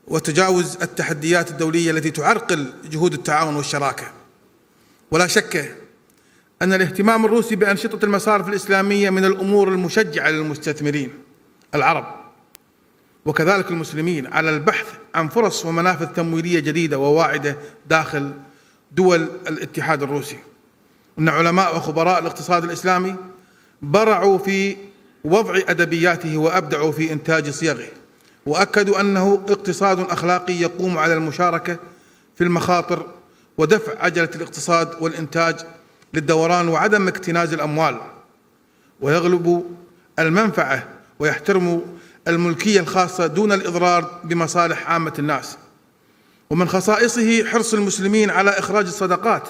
وتجاوز التحديات الدولية التي تعرقل جهود التعاون والشراكة. ولا شك أن الاهتمام الروسي بأنشطة المصارف الإسلامية من الأمور المشجعة للمستثمرين العرب وكذلك المسلمين على البحث عن فرص ومنافذ تمويلية جديدة وواعدة داخل دول الاتحاد الروسي. أن علماء وخبراء الاقتصاد الإسلامي برعوا في وضع أدبياته وأبدعوا في إنتاج صيغه، وأكدوا أنه اقتصاد أخلاقي يقوم على المشاركة في المخاطر ودفع عجلة الاقتصاد والإنتاج للدوران وعدم اكتناز الأموال، ويغلب المنفعة ويحترم الملكية الخاصة دون الإضرار بمصالح عامة الناس. ومن خصائصه حرص المسلمين على إخراج الصدقات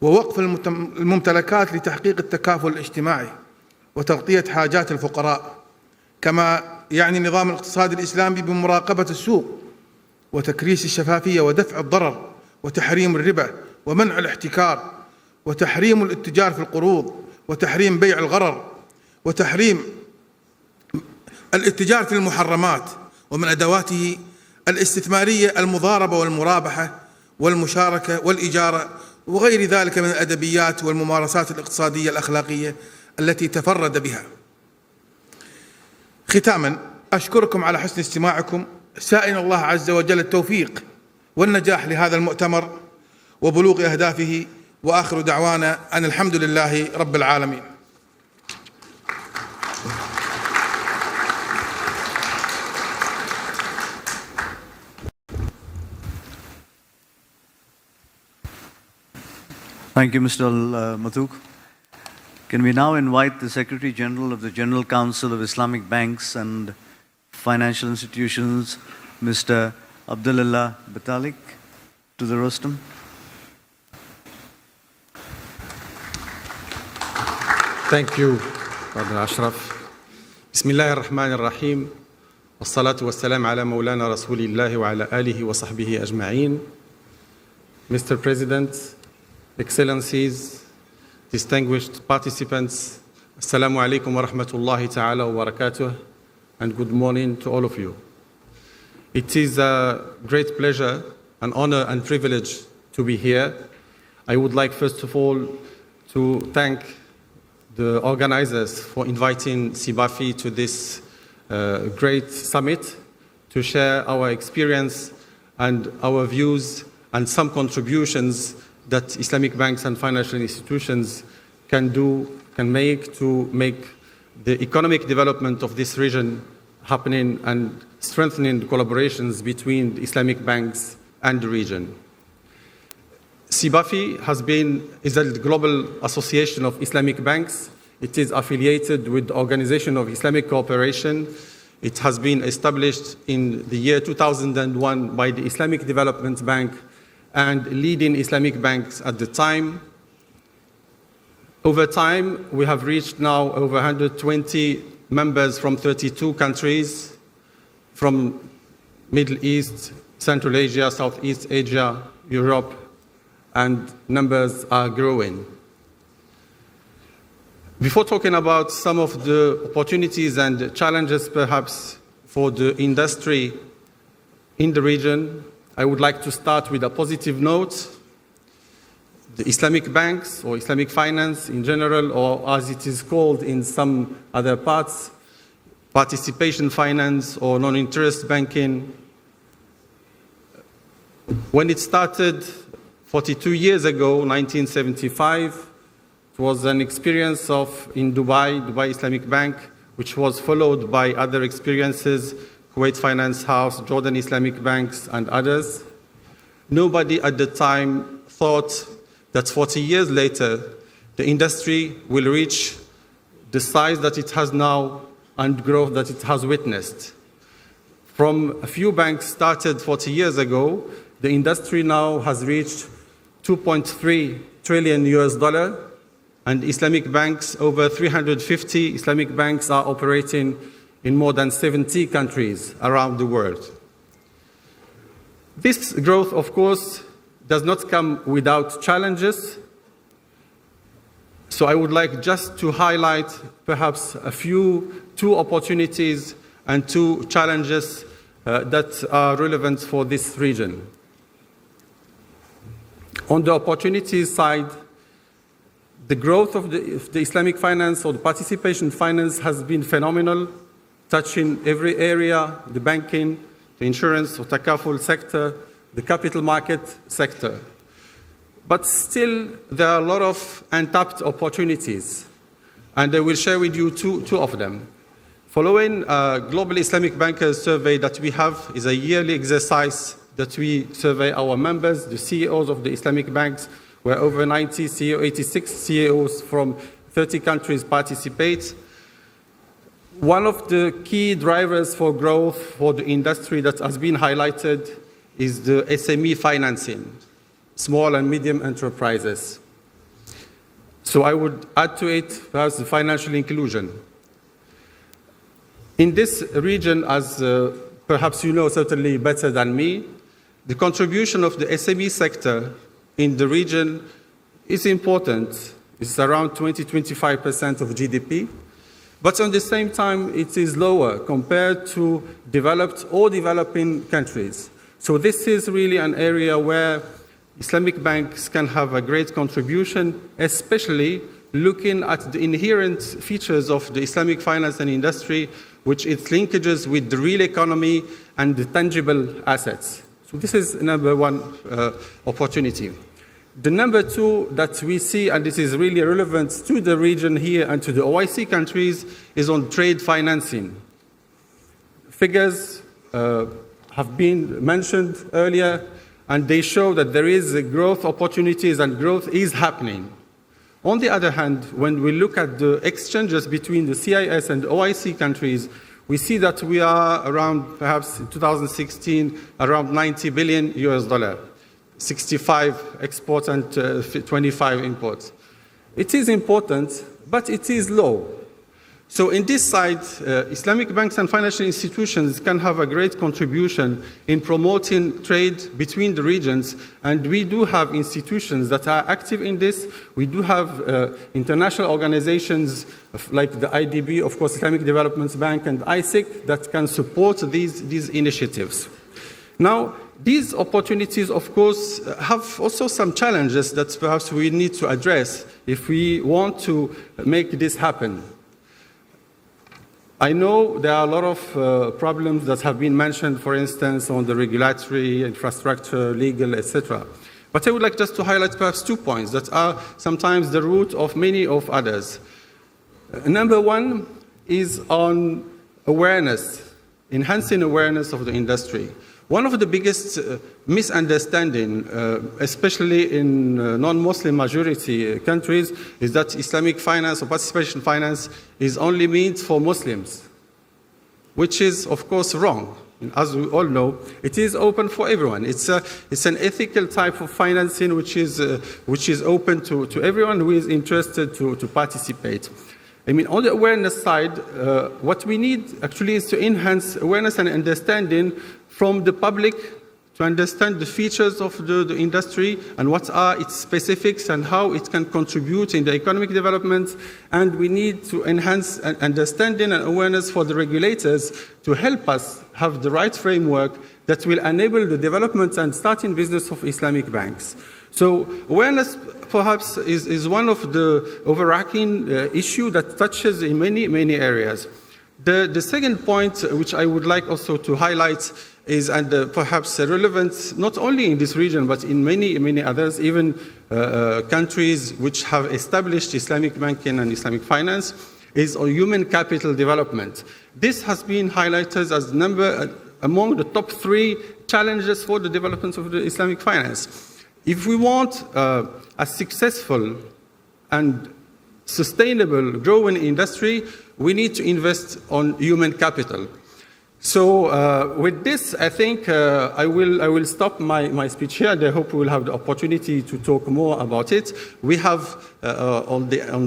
ووقف الممتلكات لتحقيق التكافل الاجتماعي وتغطية حاجات الفقراء. كما يعني النظام الاقتصادي الإسلامي بمراقبة السوق وتكريس الشفافية ودفع الضرر وتحريم الربا ومنع الاحتكار وتحريم الاتجار في القروض وتحريم بيع الغرر وتحريم الاتجار في المحرمات، ومن أدواته الاستثمارية المضاربة والمرابحة والمشاركة والإجارة وغير ذلك من الأدبيات والممارسات الاقتصادية الأخلاقية التي تفرد بها. ختاما أشكركم على حسن استماعكم، سائل الله عز وجل التوفيق والنجاح لهذا المؤتمر وبلوغ أهدافه، وآخر دعوانا أن الحمد لله رب العالمين. Thank you, Mr. Mathuk. Can we now invite the Secretary General of the General Council of Islamic Banks and Financial Institutions, Mr. Abdullah Batalik, to the rostrum? Thank you, Brother Ashraf. Bismillah ar-Rahman ar-Rahim. Wassalatu wassalam ala Mawlana Rasulillah wa ala alihi wa sahbihi ajma'in. Mr. President, Excellencies, distinguished participants, Assalamu alaikum wa rahmatullahi ta'ala wa barakatuh, and good morning to all of you. It is a great pleasure, an honor and privilege to be here. I would like first of all to thank the organizers for inviting Sibafi to this great summit to share our experience and our views and some contributions that Islamic banks and financial institutions can make to make the economic development of this region happening and strengthening the collaborations between Islamic banks and the region. Sibafi is a global association of Islamic banks. It is affiliated with the Organization of Islamic Cooperation. It has been established in the year 2001 by the Islamic Development Bank and leading Islamic banks at the time. Over time, we have reached now over 120 members from 32 countries, from Middle East, Central Asia, Southeast Asia, Europe, and numbers are growing. Before talking about some of the opportunities and challenges perhaps for the industry in the region, I would like to start with a positive note. The Islamic banks, or Islamic finance in general, or as it is called in some other parts, participation finance or non-interest banking. When it started 42 years ago, 1975, it was an experience in Dubai Islamic Bank, which was followed by other experiences, Kuwait Finance House, Jordan Islamic Banks, and others. Nobody at the time thought that 40 years later, the industry will reach the size that it has now and growth that it has witnessed. From a few banks started 40 years ago, the industry now has reached $2.3 trillion, and Islamic banks, over 350 Islamic banks are operating in more than 70 countries around the world. This growth, of course, does not come without challenges. So I would like just to highlight perhaps two opportunities and two challenges that are relevant for this region. On the opportunities side, the growth of the Islamic finance or the participation finance has been phenomenal, touching every area, the banking, the insurance or takaful sector, the capital market sector. But still, there are a lot of untapped opportunities, and I will share with you two of them. Following a Global Islamic Bankers survey that we have is a yearly exercise that we survey our members, the CEOs of the Islamic banks, where over 90 CEOs, 86 CEOs from 30 countries participate. One of the key drivers for growth for the industry that has been highlighted is the SME financing, small and medium enterprises. So I would add to it perhaps the financial inclusion. In this region, as perhaps you know certainly better than me, the contribution of the SME sector in the region is important. It's around 20-25% of GDP. But at the same time, it is lower compared to developed or developing countries. So this is really an area where Islamic banks can have a great contribution, especially looking at the inherent features of the Islamic finance and industry, which its linkages with the real economy and the tangible assets. So this is number one opportunity. The number two that we see, and this is really relevant to the region here and to the OIC countries, is on trade financing. Figures have been mentioned earlier, and they show that there is growth opportunities and growth is happening. On the other hand, when we look at the exchanges between the CIS and the OIC countries, we see that we are around, perhaps in 2016, around $90 billion, 65 exports and 25 imports. It is important, but it is low. So in this side, Islamic banks and financial institutions can have a great contribution in promoting trade between the regions, and we do have institutions that are active in this. We do have international organizations like the IDB, of course, Islamic Development Bank, and ISIC that can support these initiatives. Now, these opportunities, of course, have also some challenges that perhaps we need to address if we want to make this happen. I know there are a lot of problems that have been mentioned, for instance, on the regulatory, infrastructure, legal, etc. But I would like just to highlight perhaps 2 points that are sometimes the root of many of others. Number one is on awareness, enhancing awareness of the industry. One of the biggest misunderstanding, especially in non-Muslim majority countries, is that Islamic finance or participation finance is only meant for Muslims, which is, of course, wrong. As we all know, it is open for everyone. It's an ethical type of financing which is open to everyone who is interested to participate. I mean, on the awareness side, what we need actually is to enhance awareness and understanding from the public to understand the features of the industry and what are its specifics and how it can contribute in the economic development. And we need to enhance understanding and awareness for the regulators to help us have the right framework that will enable the development and starting business of Islamic banks. So awareness perhaps is one of the overarching issue that touches in many areas. The second point, which I would like also to highlight, is perhaps relevant not only in this region but in many others, even countries which have established Islamic banking and Islamic finance, is on human capital development. This has been highlighted as among the top 3 challenges for the development of the Islamic finance. If we want a successful and sustainable growing industry, we need to invest on human capital. So with this, I think I will stop my speech here, and I hope we will have the opportunity to talk more about it. We have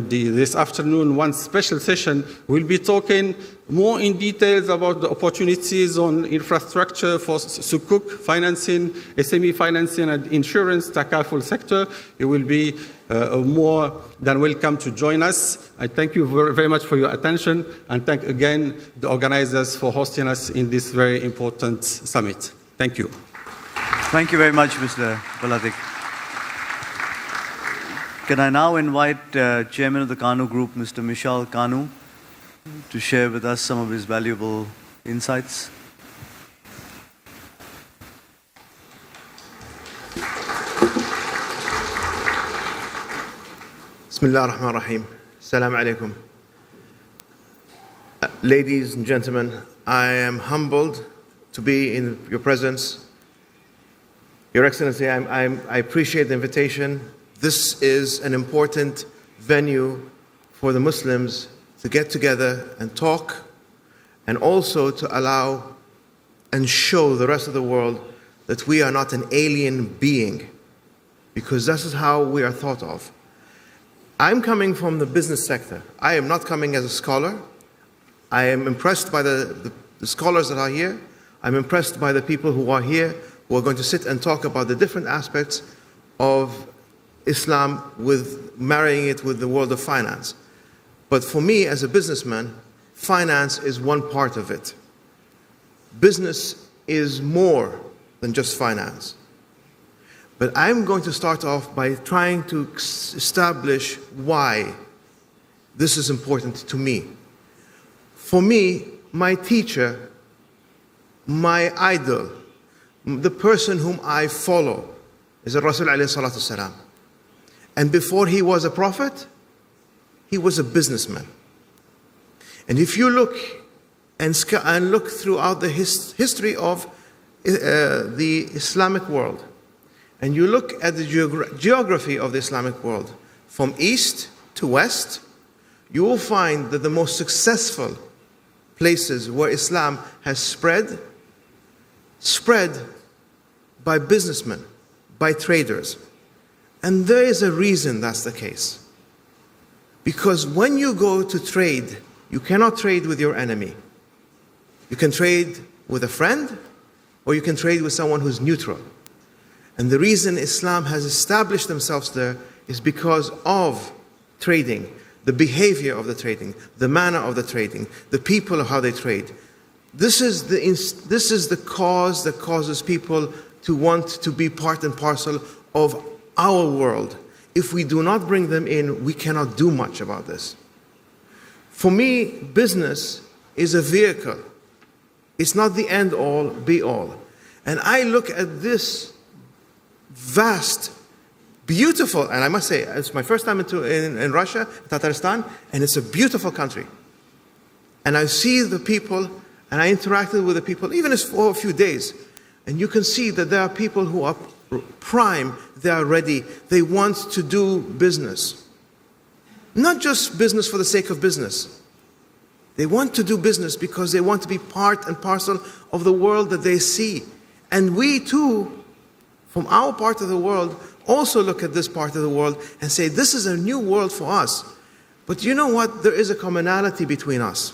this afternoon one special session. We'll be talking more in details about the opportunities on infrastructure for sukuk financing, SME financing, and insurance, takaful sector. You will be more than welcome to join us. I thank you very much for your attention, and thank again the organizers for hosting us in this very important summit. Thank you. Thank you very much, Mr. Baladik. Can I now invite Chairman of the Kanu Group, Mr. Mishal Kanu, to share with us some of his valuable insights. Bismillah ar-Rahman ar-Rahim. Assalamu alaikum. Ladies and gentlemen, I am humbled to be in your presence. Your Excellency, I appreciate the invitation. This is an important venue for the Muslims to get together and talk, and also to allow and show the rest of the world that we are not an alien being, because this is how we are thought of. I'm coming from the business sector. I am not coming as a scholar. I am impressed by the scholars that are here. I'm impressed by the people who are here, who are going to sit and talk about the different aspects of Islam, with marrying it with the world of finance. But for me, as a businessman, finance is one part of it. Business is more than just finance. But I'm going to start off by trying to establish why this is important to me. For me, my teacher, my idol, the person whom I follow is the Rasul alayhi salatu salam. And before he was a prophet, he was a businessman. And if you look and look throughout the history of the Islamic world, and you look at the geography of the Islamic world, from east to west, you will find that the most successful places where Islam has spread by businessmen, by traders. And there is a reason that's the case. Because when you go to trade, you cannot trade with your enemy. You can trade with a friend, or you can trade with someone who's neutral. And the reason Islam has established themselves there is because of trading, the behavior of the trading, the manner of the trading, the people of how they trade. This is the cause that causes people to want to be part and parcel of our world. If we do not bring them in, we cannot do much about this. For me, business is a vehicle. It's not the end all, be all. And I look at this vast, beautiful, and I must say, it's my first time in Russia, Tatarstan, and it's a beautiful country. And I see the people, and I interacted with the people, even for a few days, and you can see that there are people who are prime, they are ready, they want to do business. Not just business for the sake of business. They want to do business because they want to be part and parcel of the world that they see. And we too, from our part of the world, also look at this part of the world and say, this is a new world for us. But you know what? There is a commonality between us.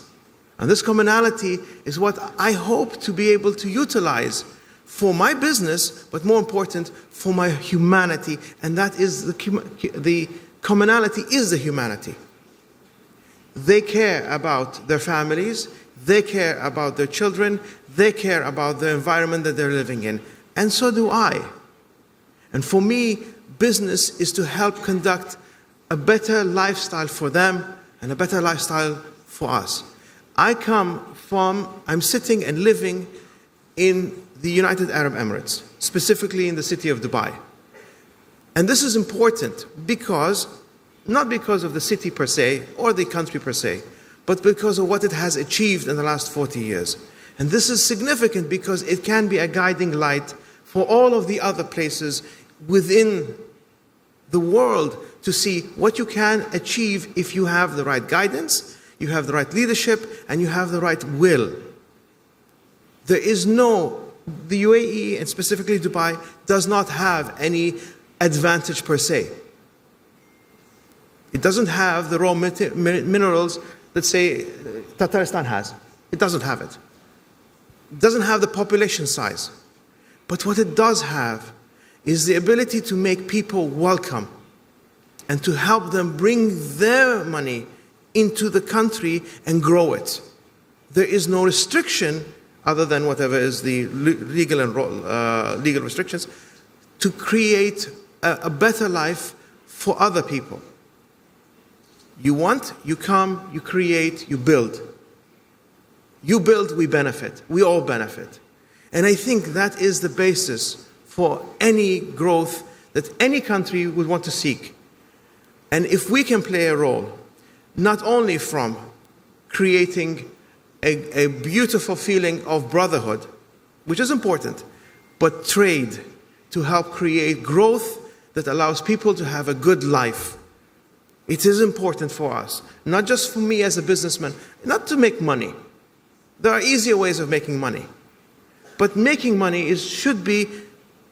And this commonality is what I hope to be able to utilize for my business, but more important, for my humanity. And that is the commonality is the humanity. They care about their families, they care about their children, they care about the environment that they're living in. And so do I. And for me, business is to help conduct a better lifestyle for them and a better lifestyle for us. I'm sitting and living in the United Arab Emirates, specifically in the city of Dubai. And this is important because, not because of the city per se or the country per se, but because of what it has achieved in the last 40 years. And this is significant because it can be a guiding light for all of the other places within the world to see what you can achieve if you have the right guidance, you have the right leadership, and you have the right will. The UAE, and specifically Dubai, does not have any advantage per se. It doesn't have the raw minerals that, say, Tatarstan has. It doesn't have it. It doesn't have the population size. But what it does have is the ability to make people welcome and to help them bring their money into the country and grow it. There is no restriction other than whatever is the legal restrictions to create a better life for other people. You want, you come, you create, you build. You build, we benefit. We all benefit. And I think that is the basis for any growth that any country would want to seek. And if we can play a role, not only from creating a beautiful feeling of brotherhood, which is important, but trade to help create growth that allows people to have a good life. It is important for us, not just for me as a businessman, not to make money. There are easier ways of making money. But making money should be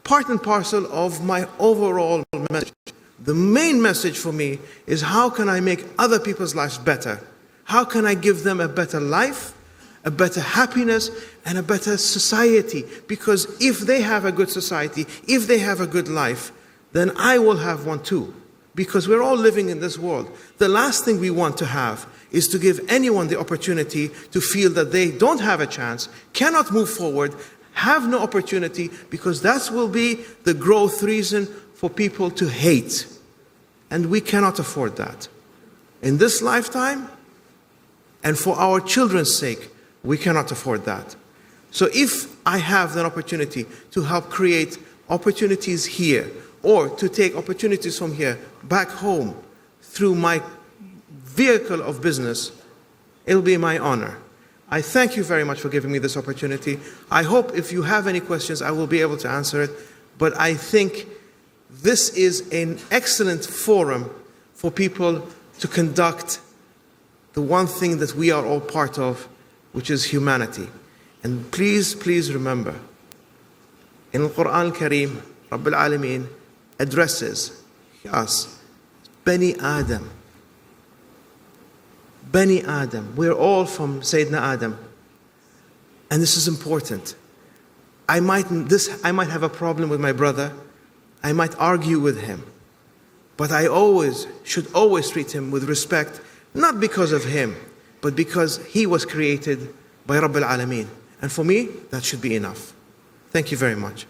part and parcel of my overall message. The main message for me is how can I make other people's lives better? How can I give them a better life, a better happiness, and a better society? Because if they have a good society, if they have a good life, then I will have one too. Because we're all living in this world. The last thing we want to have is to give anyone the opportunity to feel that they don't have a chance, cannot move forward, have no opportunity, because that will be the growth reason for people to hate. And we cannot afford that. In this lifetime, and for our children's sake, we cannot afford that. So if I have the opportunity to help create opportunities here, or to take opportunities from here back home through my vehicle of business, it'll be my honor. I thank you very much for giving me this opportunity. I hope if you have any questions, I will be able to answer it. But I think this is an excellent forum for people to conduct the one thing that we are all part of, which is humanity. And please, please remember, in the Quran al-Kareem, Rabbil Alameen addresses us, Bani Adam. Bani Adam. We're all from Sayyidina Adam. And this is important. I might have a problem with my brother. I might argue with him. But I should always treat him with respect, not because of him, but because he was created by Rabbil Alameen. And for me, that should be enough. Thank you very much.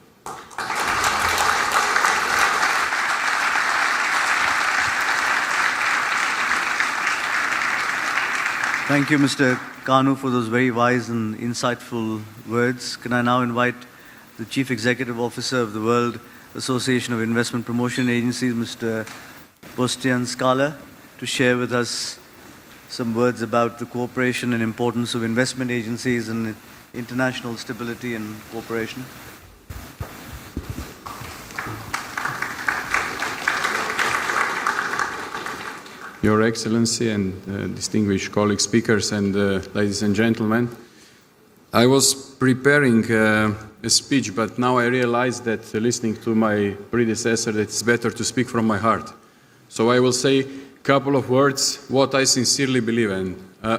Thank you, Mr. Kanu, for those very wise and insightful words. Can I now invite the Chief Executive Officer of the World Association of Investment Promotion Agencies, Mr. Bostian Skala, to share with us some words about the cooperation and importance of investment agencies and international stability and cooperation. Your Excellency and distinguished colleagues, speakers, and ladies and gentlemen, I was preparing a speech, but now I realize that listening to my predecessor, that it's better to speak from my heart. So I will say a couple of words, what I sincerely believe in.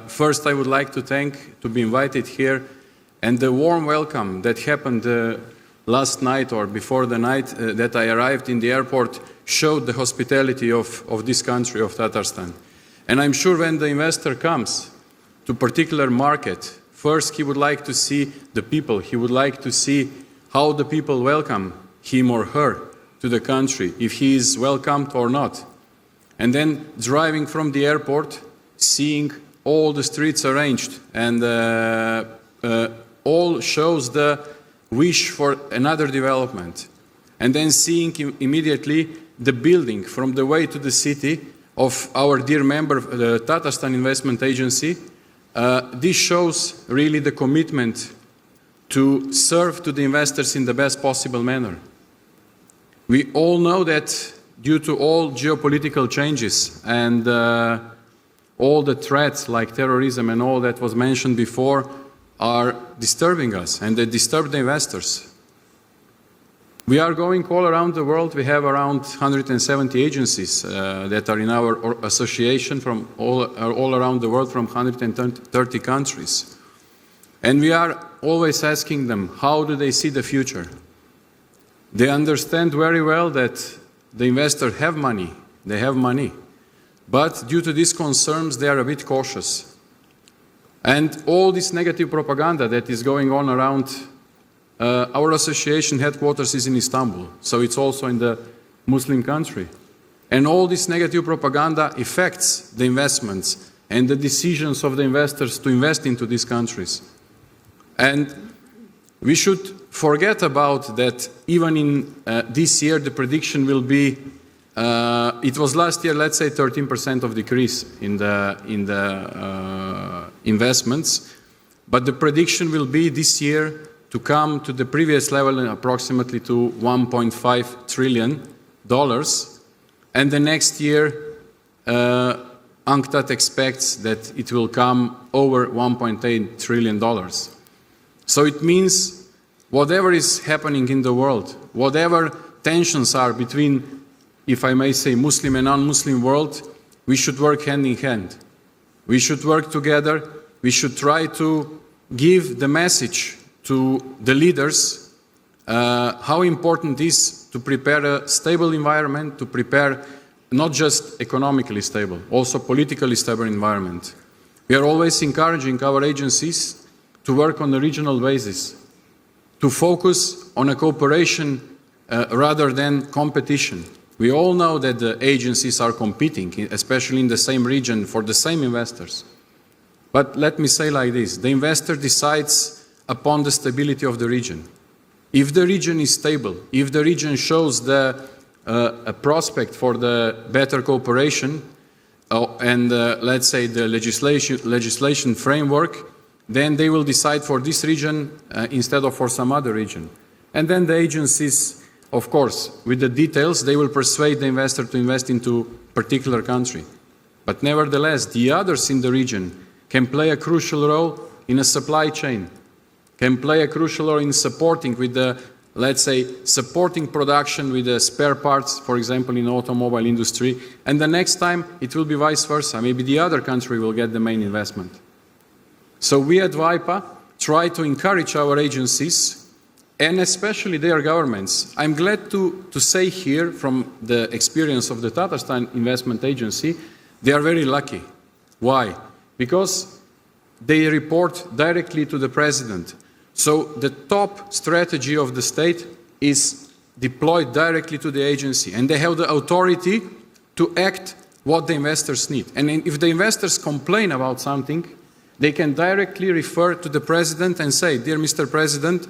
First, I would like to thank to be invited here and the warm welcome that happened last night or before the night that I arrived in the airport showed the hospitality of this country, of Tatarstan. And I'm sure when the investor comes to a particular market, first he would like to see the people. He would like to see how the people welcome him or her to the country, if he is welcomed or not. And then driving from the airport, seeing all the streets arranged, and all shows the wish for another development. And then seeing immediately the building from the way to the city of our dear member, the Tatarstan Investment Agency. This shows really the commitment to serve to the investors in the best possible manner. We all know that due to all geopolitical changes and all the threats like terrorism and all that was mentioned before are disturbing us, and they disturb the investors. We are going all around the world. We have around 170 agencies that are in our association from all around the world, from 130 countries. And we are always asking them, how do they see the future? They understand very well that the investors have money, they have money. But due to these concerns, they are a bit cautious. And all this negative propaganda that is going on around our association headquarters is in Istanbul, so it's also in the Muslim country. And all this negative propaganda affects the investments and the decisions of the investors to invest into these countries. And we should forget about that. Even in this year, the prediction will be, it was last year, let's say 13% of decrease in the investments, but the prediction will be this year to come to the previous level, approximately to $1.5 trillion. And the next year, UNCTAD expects that it will come over $1.8 trillion. So it means whatever is happening in the world, whatever tensions are between, if I may say, Muslim and non-Muslim world, we should work hand in hand. We should work together. We should try to give the message to the leaders how important it is to prepare a stable environment, to prepare not just economically stable, also politically stable environment. We are always encouraging our agencies to work on a regional basis, to focus on a cooperation rather than competition. We all know that the agencies are competing, especially in the same region, for the same investors. But let me say like this, the investor decides upon the stability of the region. If the region is stable, if the region shows a prospect for the better cooperation and let's say the legislation framework, then they will decide for this region instead of for some other region. And then the agencies, of course, with the details, they will persuade the investor to invest into a particular country. But nevertheless, the others in the region can play a crucial role in a supply chain, can play a crucial role in supporting with the, let's say, supporting production with the spare parts, for example, in the automobile industry. And the next time it will be vice versa. Maybe the other country will get the main investment. So we at WIPA try to encourage our agencies and especially their governments. I'm glad to say here from the experience of the Tatarstan Investment Agency, they are very lucky. Why? Because they report directly to the president. So the top strategy of the state is deployed directly to the agency, and they have the authority to act what the investors need. And if the investors complain about something, they can directly refer to the president and say, dear Mr. President,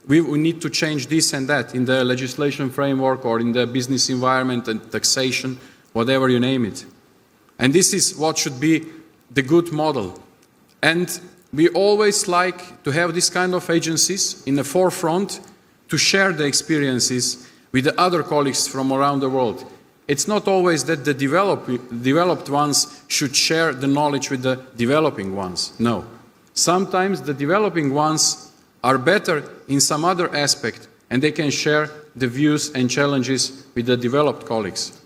we need to change this and that in the legislation framework or in the business environment and taxation, whatever you name it. And this is what should be the good model. And we always like to have this kind of agencies in the forefront to share the experiences with the other colleagues from around the world. It's not always that the developed ones should share the knowledge with the developing ones. No. Sometimes the developing ones are better in some other aspect and they can share the views and challenges with the developed colleagues.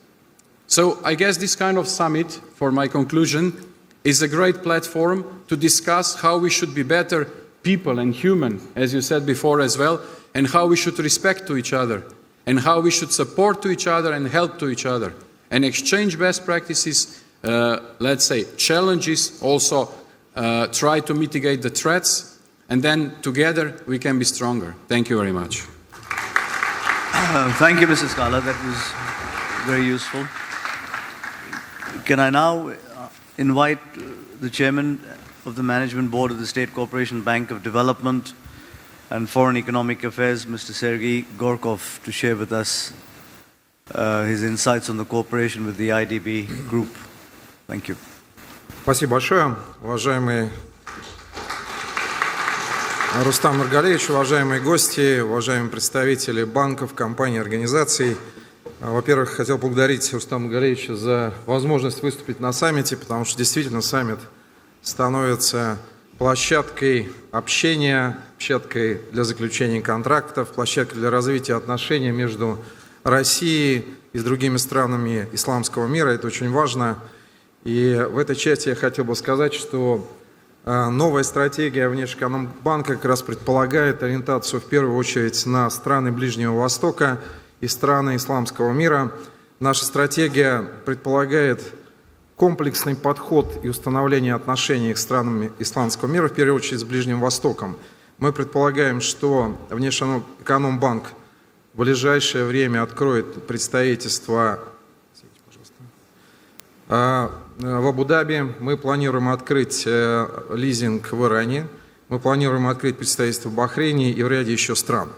So I guess this kind of summit, for my conclusion, is a great platform to discuss how we should be better people and human, as you said before as well, and how we should respect to each other, and how we should support to each other and help to each other, and exchange best practices, let's say challenges, also try to mitigate the threats, and then together we can be stronger. Thank you very much. Thank you, Mr. Scala. That was very useful. Can I now invite the Chairman of the Management Board of the State Corporation Bank of Development and Foreign Economic Affairs, Mr. Sergei Gorkov, to share with us his insights on the cooperation with the IDB group. Thank you. Спасибо большое, уважаемый Рустам Маргалевич, уважаемые гости, уважаемые представители банков, компаний, организаций. Во-первых, хотел поблагодарить Рустама Маргалевича за возможность выступить на саммите, потому что действительно саммит становится площадкой общения, площадкой для заключения контрактов, площадкой для развития отношений между Россией и с другими странами исламского мира. Это очень важно. И в этой части я хотел бы сказать, что новая стратегия Внешэкономбанка как раз предполагает ориентацию в первую очередь на страны Ближнего Востока и страны исламского мира. Наша стратегия предполагает комплексный подход и установление отношений с странами исламского мира, в первую очередь с Ближним Востоком. Мы предполагаем, что Внешэкономбанк в ближайшее время откроет представительство в Абу-Даби. Мы планируем открыть лизинг в Иране. Мы планируем открыть представительство в Бахрейне и в ряде еще стран.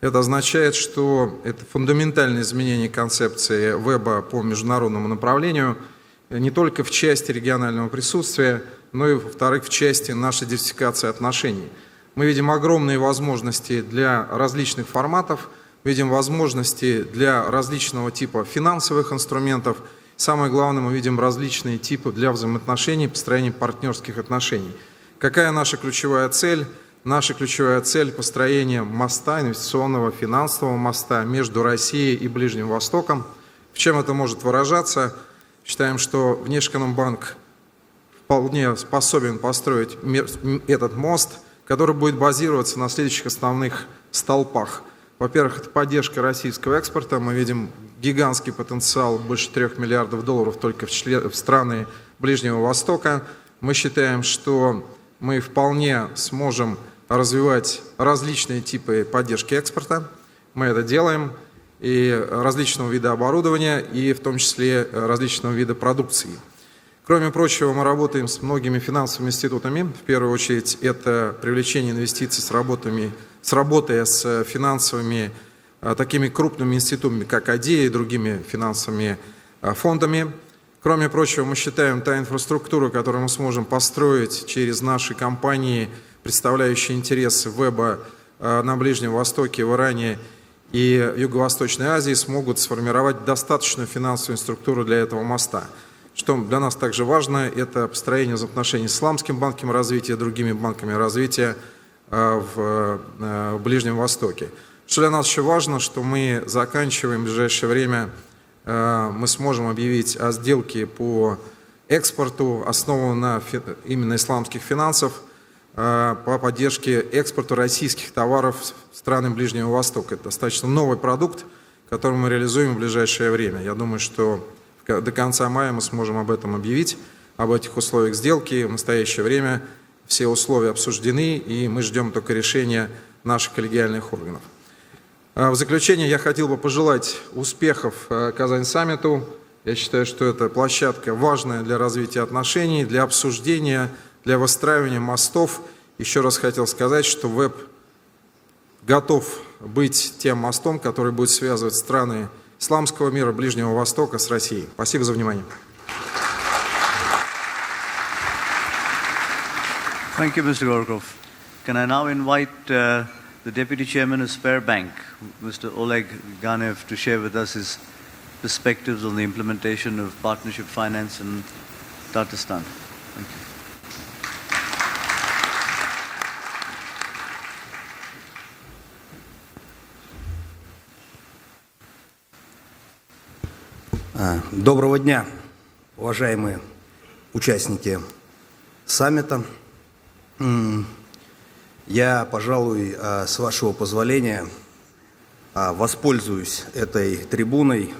Это означает, что это фундаментальное изменение концепции веба по международному направлению, не только в части регионального присутствия, но и, во-вторых, в части нашей диверсификации отношений. Мы видим огромные возможности для различных форматов, видим возможности для различного типа финансовых инструментов. Самое главное, мы видим различные типы для взаимоотношений, построения партнерских отношений. Какая наша ключевая цель? Наша ключевая цель – построение моста, инвестиционного финансового моста между Россией и Ближним Востоком. В чем это может выражаться? Считаем, что Внешэкономбанк вполне способен построить этот мост, который будет базироваться на следующих основных столпах. Во-первых, это поддержка российского экспорта. Мы видим гигантский потенциал, больше $3 миллиардов только в страны Ближнего Востока. Мы считаем, что мы вполне сможем развивать различные типы поддержки экспорта. Мы это делаем, и различного вида оборудования, и в том числе различного вида продукции. Кроме прочего, мы работаем с многими финансовыми институтами. В первую очередь, это привлечение инвестиций с работой с финансовыми такими крупными институтами, как АДИ и другими финансовыми фондами. Кроме прочего, мы считаем, та инфраструктура, которую мы сможем построить через наши компании, представляющие интересы веба на Ближнем Востоке, в Иране и в Юго-Восточной Азии, смогут сформировать достаточную финансовую структуру для этого моста. Что для нас также важно, это построение взаимоотношений с Исламским банком развития, другими банками развития в Ближнем Востоке. Что для нас еще важно, что мы заканчиваем в ближайшее время, мы сможем объявить о сделке по экспорту, основанной на именно исламских финансов, по поддержке экспорта российских товаров в страны Ближнего Востока. Это достаточно новый продукт, который мы реализуем в ближайшее время. Я думаю, что до конца мая мы сможем об этом объявить, об этих условиях сделки. В настоящее время все условия обсуждены, и мы ждем только решения наших коллегиальных органов. В заключение я хотел бы пожелать успехов Казань-саммиту. Я считаю, что это площадка важная для развития отношений, для обсуждения, для выстраивания мостов. Еще раз хотел сказать, что веб готов быть тем мостом, который будет связывать страны исламского мира, Ближнего Востока с Россией. Спасибо за внимание. Thank you, Mr. Gorkov. Can I now invite the Deputy Chairman of Spare Bank, Mr. Oleg Ganev, to share with us his perspectives on the implementation of partnership finance in Tatarstan. Thank you. Доброго дня, уважаемые участники саммита. Я, пожалуй, с вашего позволения, воспользуюсь этой трибуной,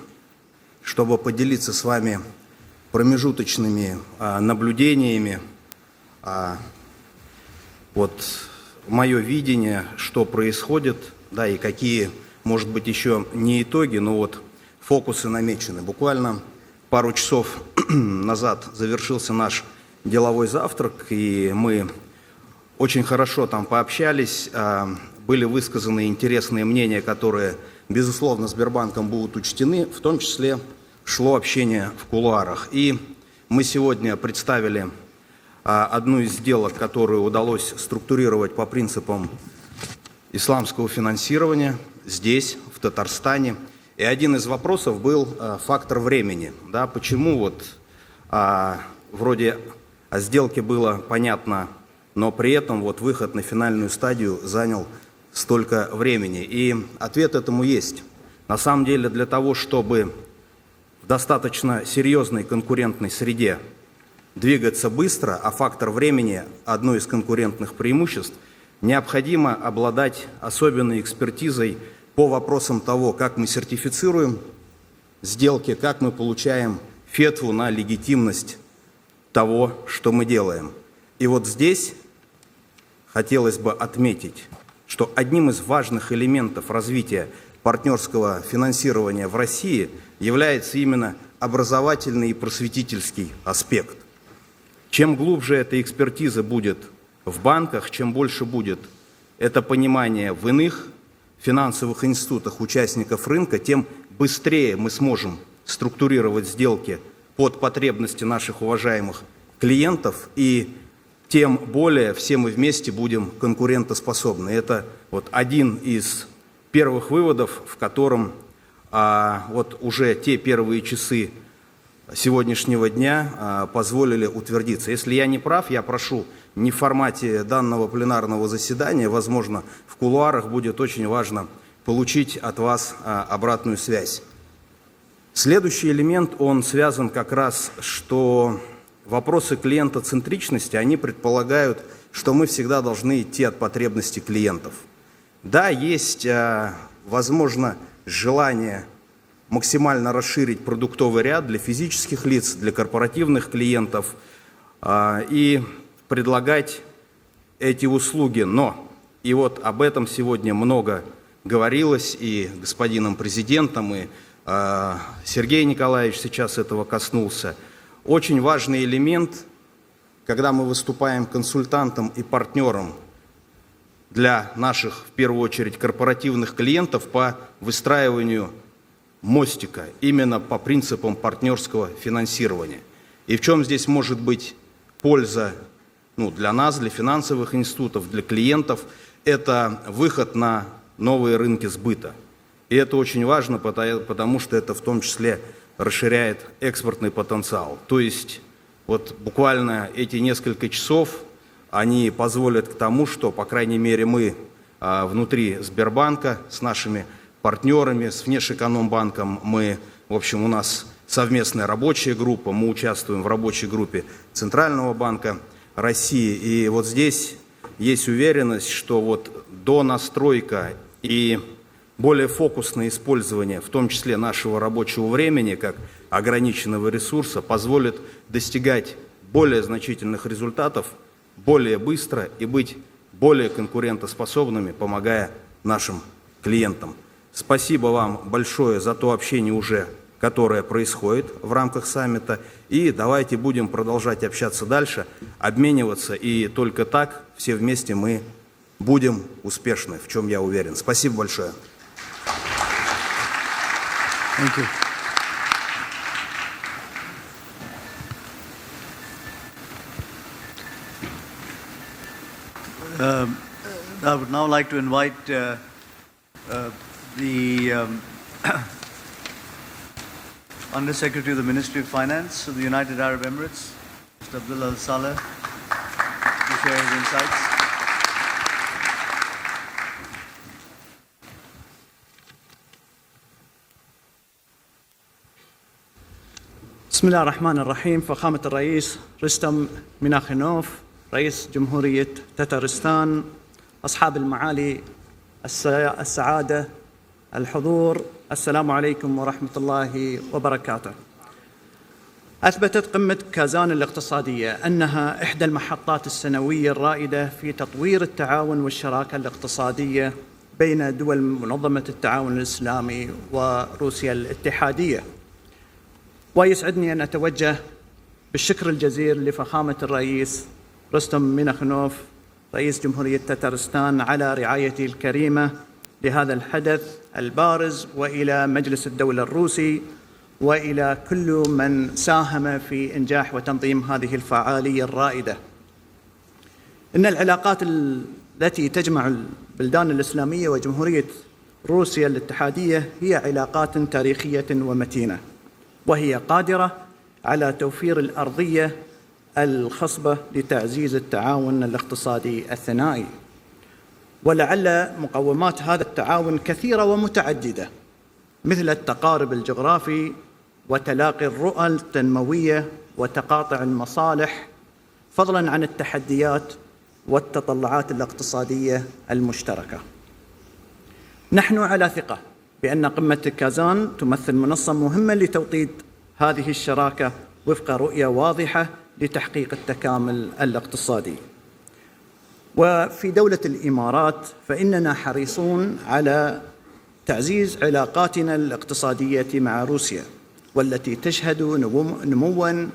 чтобы поделиться с вами промежуточными наблюдениями, вот мое видение, что происходит, да, и какие, может быть, еще не итоги, но вот фокусы намечены. Буквально пару часов назад завершился наш деловой завтрак, и мы очень хорошо там пообщались, были высказаны интересные мнения, которые, безусловно, Сбербанком будут учтены, в том числе шло общение в кулуарах. И мы сегодня представили одну из сделок, которую удалось структурировать по принципам исламского финансирования здесь, в Татарстане. И один из вопросов был фактор времени. Да, почему вот вроде о сделке было понятно, но при этом вот выход на финальную стадию занял столько времени. И ответ этому есть. На самом деле для того, чтобы в достаточно серьезной конкурентной среде двигаться быстро, а фактор времени – одно из конкурентных преимуществ, необходимо обладать особенной экспертизой по вопросам того, как мы сертифицируем сделки, как мы получаем фетву на легитимность того, что мы делаем. И вот здесь хотелось бы отметить, что одним из важных элементов развития партнерского финансирования в России является именно образовательный и просветительский аспект. Чем глубже эта экспертиза будет в банках, чем больше будет это понимание в иных финансовых институтах участников рынка, тем быстрее мы сможем структурировать сделки под потребности наших уважаемых клиентов, и тем более все мы вместе будем конкурентоспособны. Это вот один из первых выводов, в котором вот уже те первые часы сегодняшнего дня позволили утвердиться. Если я не прав, я прошу, не в формате данного пленарного заседания, возможно, в кулуарах будет очень важно получить от вас обратную связь. Следующий элемент, он связан как раз, что вопросы клиентоцентричности, они предполагают, что мы всегда должны идти от потребностей клиентов. Да, есть, возможно, желание максимально расширить продуктовый ряд для физических лиц, для корпоративных клиентов и предлагать эти услуги. Но, и вот об этом сегодня много говорилось и господином президентом, и Сергей Николаевич сейчас этого коснулся. Очень важный элемент, когда мы выступаем консультантом и партнером для наших, в первую очередь, корпоративных клиентов по выстраиванию мостика именно по принципам партнерского финансирования. И в чем здесь может быть польза для нас, для финансовых институтов, для клиентов, это выход на новые рынки сбыта. И это очень важно, потому что это в том числе расширяет экспортный потенциал. То есть вот буквально эти несколько часов, они позволят к тому, что, по крайней мере, мы внутри Сбербанка с нашими партнерами, с Внешэкономбанком, в общем, у нас совместная рабочая группа, мы участвуем в рабочей группе Центрального банка России. И вот здесь есть уверенность, что вот донастройка и более фокусное использование, в том числе нашего рабочего времени, как ограниченного ресурса, позволит достигать более значительных результатов более быстро и быть более конкурентоспособными, помогая нашим клиентам. Спасибо вам большое за то общение уже, которое происходит в рамках саммита. И давайте будем продолжать общаться дальше, обмениваться, и только так все вместе мы будем успешны, в чем я уверен. Спасибо большое. Thank you. I would now like to invite the Under-Secretary of the Ministry of Finance of the United Arab Emirates, Mr. Abdullah Al-Saleh, to share his insights. بسم الله الرحمن الرحيم. فخامة الرئيس رستم ميناخينوف رئيس جمهورية تتارستان، أصحاب المعالي، السعادة، الحضور، السلام عليكم ورحمة الله وبركاته. أثبتت قمة كازان الاقتصادية أنها إحدى المحطات السنوية الرائدة في تطوير التعاون والشراكة الاقتصادية بين دول منظمة التعاون الإسلامي وروسيا الاتحادية. ويسعدني أن أتوجه بالشكر الجزيل لفخامة الرئيس رستم مينخنوف رئيس جمهورية تترستان على رعايته الكريمة لهذا الحدث البارز، وإلى مجلس الدولة الروسي وإلى كل من ساهم في إنجاح وتنظيم هذه الفعالية الرائدة. إن العلاقات التي تجمع البلدان الإسلامية وجمهورية روسيا الاتحادية هي علاقات تاريخية ومتينة، وهي قادرة على توفير الأرضية الخصبة لتعزيز التعاون الاقتصادي الثنائي. ولعل مقومات هذا التعاون كثيرة ومتعددة، مثل التقارب الجغرافي وتلاقي الرؤى التنموية وتقاطع المصالح، فضلاً عن التحديات والتطلعات الاقتصادية المشتركة. نحن على ثقة بأن قمة كازان تمثل منصة مهمة لتوطيد هذه الشراكة وفق رؤية واضحة لتحقيق التكامل الاقتصادي. وفي دولة الإمارات فإننا حريصون على تعزيز علاقاتنا الاقتصادية مع روسيا، والتي تشهد نمواً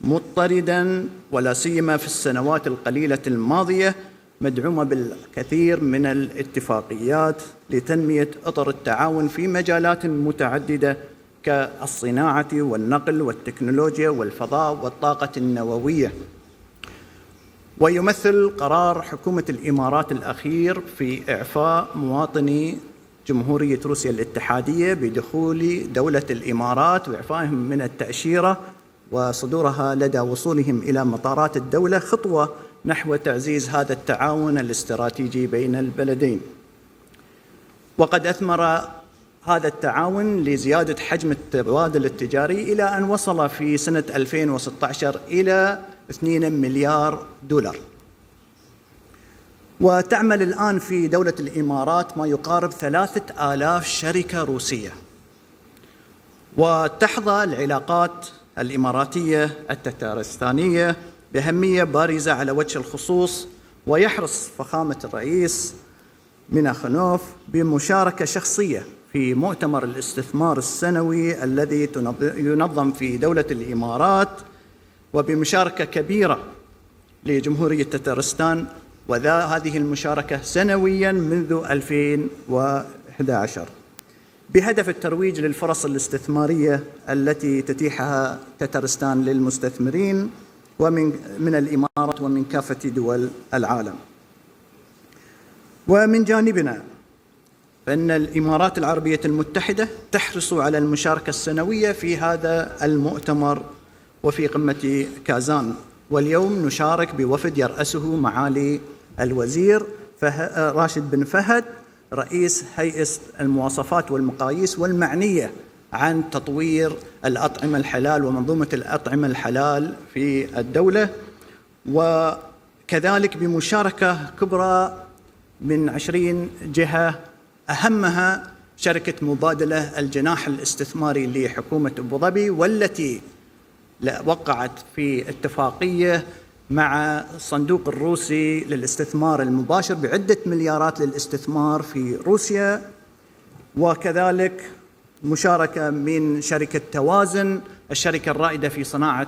مضطرداً، ولا سيما في السنوات القليلة الماضية، مدعومة بالكثير من الاتفاقيات لتنمية أطر التعاون في مجالات متعددة كالصناعة والنقل والتكنولوجيا والفضاء والطاقة النووية. ويمثل قرار حكومة الإمارات الأخير في إعفاء مواطني جمهورية روسيا الاتحادية بدخول دولة الإمارات وإعفائهم من التأشيرة وصدورها لدى وصولهم إلى مطارات الدولة خطوة نحو تعزيز هذا التعاون الاستراتيجي بين البلدين. وقد أثمر هذا التعاون لزيادة حجم التبادل التجاري إلى أن وصل في سنة 2016 إلى 2 مليار دولار. وتعمل الآن في دولة الإمارات ما يقارب 3000 شركة روسية. وتحظى العلاقات الإماراتية التتارستانية بأهمية بارزة على وجه الخصوص، ويحرص فخامة الرئيس مينخنوف بمشاركة شخصية في مؤتمر الاستثمار السنوي الذي ينظم في دولة الإمارات، وبمشاركة كبيرة لجمهورية تتارستان، وهذه المشاركة سنوياً منذ 2011 بهدف الترويج للفرص الاستثمارية التي تتيحها تتارستان للمستثمرين من الإمارات ومن كافة دول العالم. ومن جانبنا فإن الإمارات العربية المتحدة تحرص على المشاركة السنوية في هذا المؤتمر وفي قمة كازان. واليوم نشارك بوفد يرأسه معالي الوزير راشد بن فهد رئيس هيئة المواصفات والمقاييس والمعنية عن تطوير الأطعمة الحلال ومنظومة الأطعمة الحلال في الدولة، وكذلك بمشاركة كبرى من 20 جهة، أهمها شركة مبادلة الجناح الاستثماري لحكومة أبو ظبي، والتي وقعت في اتفاقية مع الصندوق الروسي للاستثمار المباشر بعدة مليارات للاستثمار في روسيا. وكذلك مشاركة من شركة توازن الشركة الرائدة في صناعة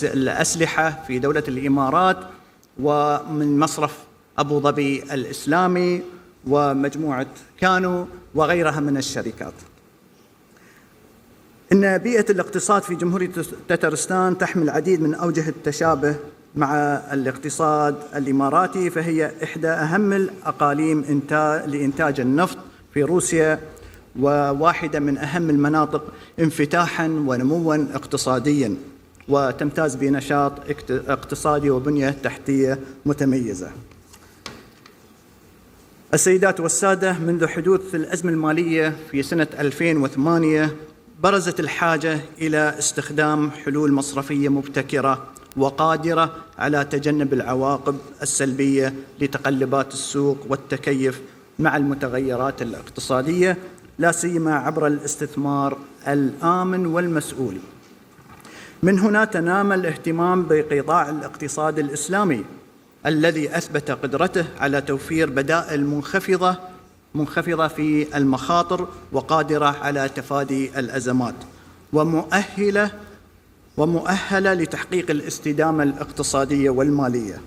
الأسلحة في دولة الإمارات، ومن مصرف أبو ظبي الإسلامي ومجموعة كانو وغيرها من الشركات. إن بيئة الاقتصاد في جمهورية تتارستان تحمل العديد من أوجه التشابه مع الاقتصاد الإماراتي، فهي إحدى أهم الأقاليم لإنتاج النفط في روسيا، وواحدة من أهم المناطق انفتاحاً ونمواً اقتصادياً، وتمتاز بنشاط اقتصادي وبنية تحتية متميزة. السيدات والسادة، منذ حدوث الأزمة المالية في سنة 2008 برزت الحاجة إلى استخدام حلول مصرفية مبتكرة وقادرة على تجنب العواقب السلبية لتقلبات السوق والتكيف مع المتغيرات الاقتصادية، لا سيما عبر الاستثمار الآمن والمسؤول. من هنا تنام الاهتمام بقطاع الاقتصاد الإسلامي الذي أثبت قدرته على توفير بدائل منخفضة في المخاطر وقادرة على تفادي الأزمات ومؤهلة لتحقيق الاستدامة الاقتصادية والمالية،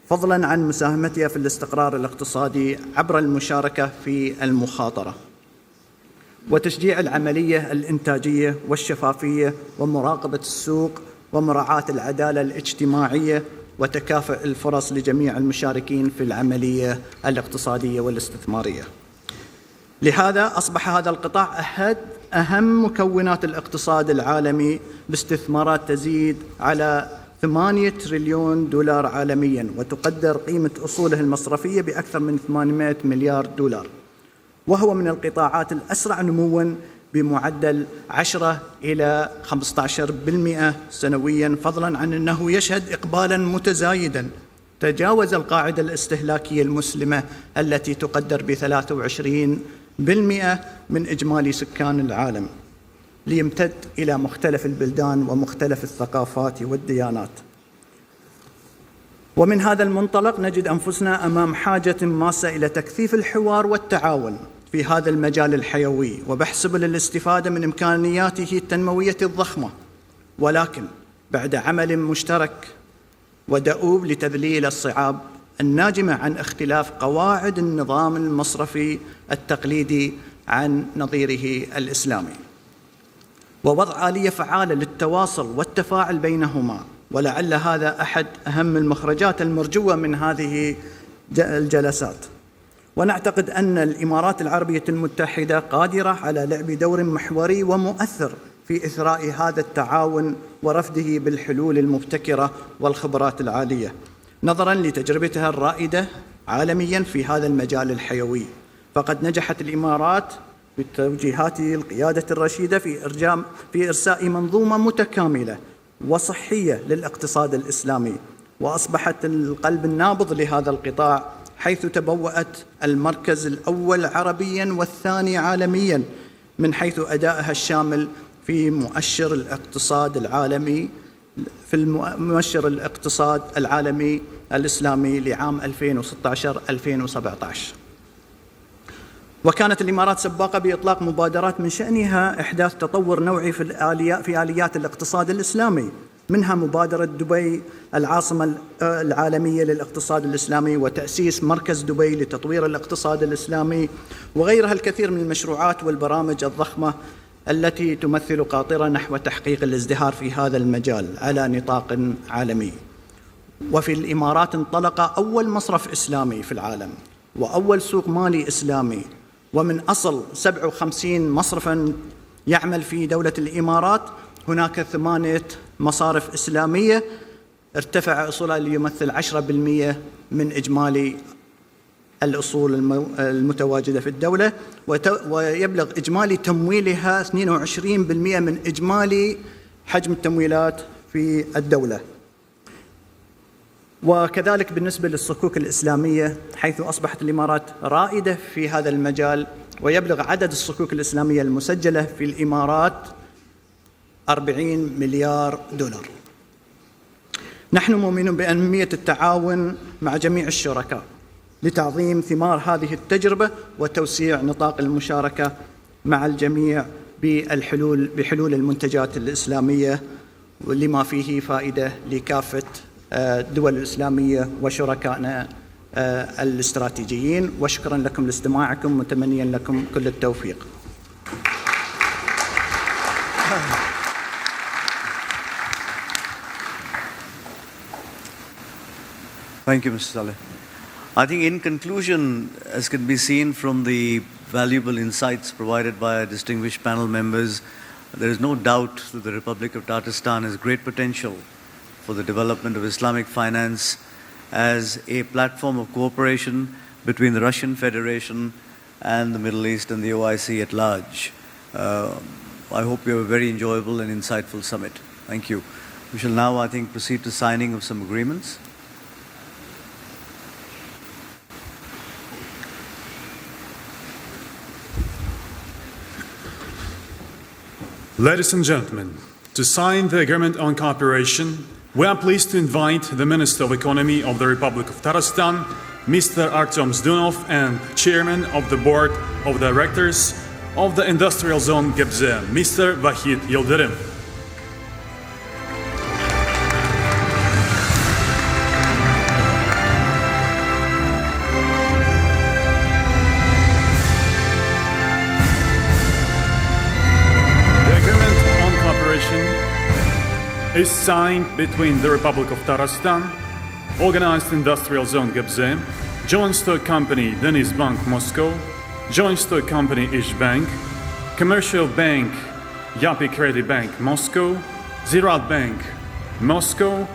فضلاً عن مساهمتها في الاستقرار الاقتصادي عبر المشاركة في المخاطرة وتشجيع العملية الإنتاجية والشفافية ومراقبة السوق ومراعاة العدالة الاجتماعية وتكافؤ الفرص لجميع المشاركين في العملية الاقتصادية والاستثمارية. لهذا أصبح هذا القطاع أحد أهم مكونات الاقتصاد العالمي باستثمارات تزيد على 8 تريليون دولار عالمياً، وتقدر قيمة أصوله المصرفية بأكثر من 800 مليار دولار، وهو من القطاعات الأسرع نمواً بمعدل 10 إلى 15% سنوياً، فضلاً عن أنه يشهد إقبالاً متزايداً تجاوز القاعدة الاستهلاكية المسلمة التي تقدر ب23% من إجمالي سكان العالم، ليمتد إلى مختلف البلدان ومختلف الثقافات والديانات. ومن هذا المنطلق نجد أنفسنا أمام حاجة ماسة إلى تكثيف الحوار والتعاون في هذا المجال الحيوي وبحث سبل الاستفادة من إمكانياته التنموية الضخمة، ولكن بعد عمل مشترك ودؤوب لتذليل الصعاب الناجمة عن اختلاف قواعد النظام المصرفي التقليدي عن نظيره الإسلامي، ووضع آلية فعالة للتواصل والتفاعل بينهما. ولعل هذا أحد أهم المخرجات المرجوة من هذه الجلسات. ونعتقد أن الإمارات العربية المتحدة قادرة على لعب دور محوري ومؤثر في إثراء هذا التعاون ورفضه بالحلول المبتكرة والخبرات العالية، نظراً لتجربتها الرائدة عالمياً في هذا المجال الحيوي. فقد نجحت الإمارات بتوجيهات القيادة الرشيدة في إرساء منظومة متكاملة وصحية للاقتصاد الإسلامي، وأصبحت القلب النابض لهذا القطاع، حيث تبوأت المركز الأول عربياً والثاني عالمياً من حيث أدائها الشامل في مؤشر الاقتصاد العالمي الإسلامي لعام 2016-2017. وكانت الإمارات سباقة بإطلاق مبادرات من شأنها إحداث تطور نوعي في آليات الاقتصاد الإسلامي، منها مبادرة دبي العاصمة العالمية للاقتصاد الإسلامي وتأسيس مركز دبي لتطوير الاقتصاد الإسلامي، وغيرها الكثير من المشروعات والبرامج الضخمة التي تمثل قاطرة نحو تحقيق الازدهار في هذا المجال على نطاق عالمي. وفي الإمارات انطلق أول مصرف إسلامي في العالم وأول سوق مالي إسلامي، ومن أصل 57 مصرفاً يعمل في دولة الإمارات هناك 8 مصارف إسلامية ارتفع أصولها ليمثل 10% من إجمالي الأصول المتواجدة في الدولة، ويبلغ إجمالي تمويلها 22% من إجمالي حجم التمويلات في الدولة. وكذلك بالنسبة للصكوك الإسلامية، حيث أصبحت الإمارات رائدة في هذا المجال، ويبلغ عدد الصكوك الإسلامية المسجلة في الإمارات 40 مليار دولار. نحن مؤمنون بأهمية التعاون مع جميع الشركاء لتعظيم ثمار هذه التجربة وتوسيع نطاق المشاركة مع الجميع بحلول المنتجات الإسلامية، لما فيه فائدة لكافة الدول الإسلامية وشركائنا الاستراتيجيين. وشكرا لكم لاستماعكم، متمنيا لكم كل التوفيق. Thank you, Mr. Saleh. I think in conclusion, as can be seen from the valuable insights provided by our distinguished panel members, there is no doubt that the Republic of Tatarstan has great potential for the development of Islamic finance as a platform of cooperation between the Russian Federation and the Middle East and the OIC at large. I hope you have a very enjoyable and insightful summit. Thank you. We shall now, I think, proceed to signing of some agreements. Ladies and gentlemen, to sign the agreement on cooperation, we are pleased to invite the Minister of Economy of the Republic of Tatarstan, Mr. Artyom Zdunov, and Chairman of the Board of Directors of the Industrial Zone Gebze, Mr. Vahid Yildirim. Is signed between the Republic of Tatarstan, Organized Industrial Zone Gebze, Joint Stock Company Denis Bank Moscow, Joint Stock Company Ish Bank, Commercial Bank Yapi Credit Bank Moscow, Ziraat Bank Moscow,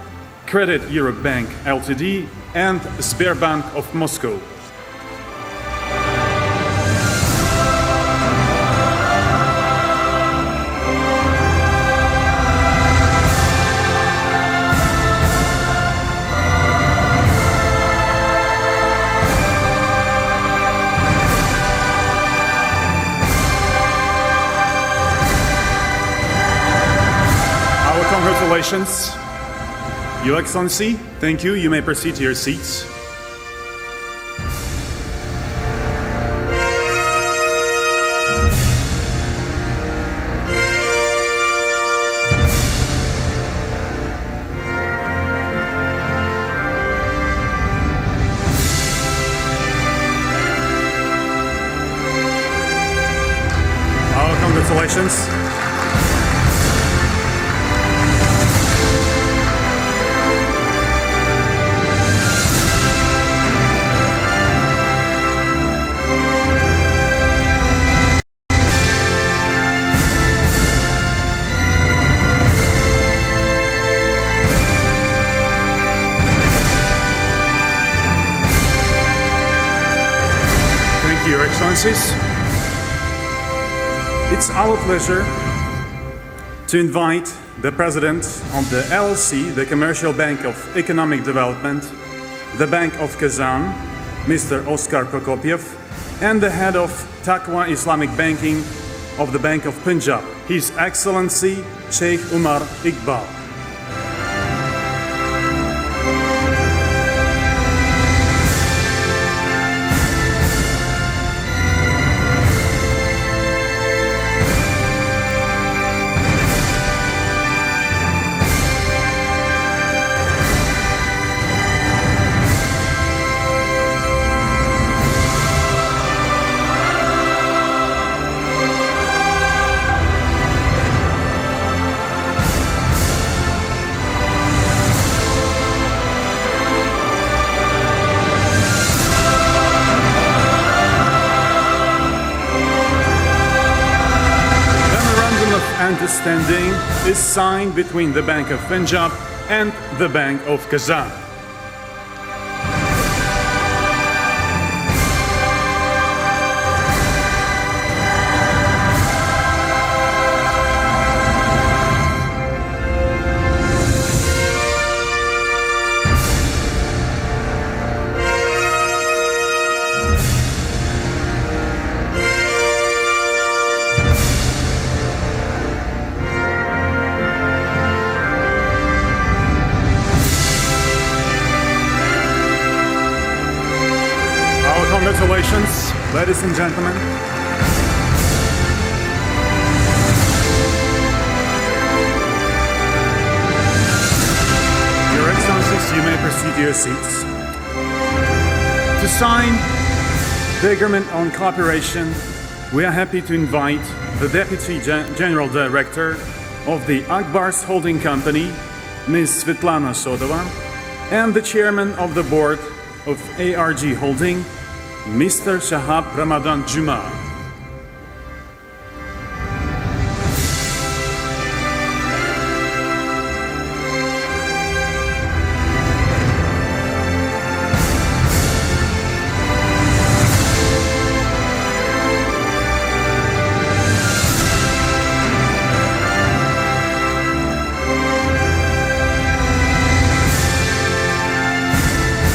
Credit Europe Bank Ltd, and Sberbank of Moscow. Congratulations, Your Excellency. Thank you. You may proceed to your seats. Our congratulations. Your Excellencies, it's our pleasure to invite the President of the LLC, the Commercial Bank of Economic Development, the Bank of Kazan, Mr. Oscar Prokopiev, and the Head of Taqwa Islamic Banking of the Bank of Punjab, His Excellency Sheikh Umar Iqbal. Understanding is signed between the Bank of Punjab and the Bank of Kazan. Congratulations, ladies and gentlemen. Your Excellencies, you may proceed to your seats. To sign the agreement on cooperation, we are happy to invite the Deputy General Director of the Akbars Holding Company, Ms. Svetlana Sodova, and the Chairman of the Board of ARG Holding, Mr. Shahab Ramadan Juma.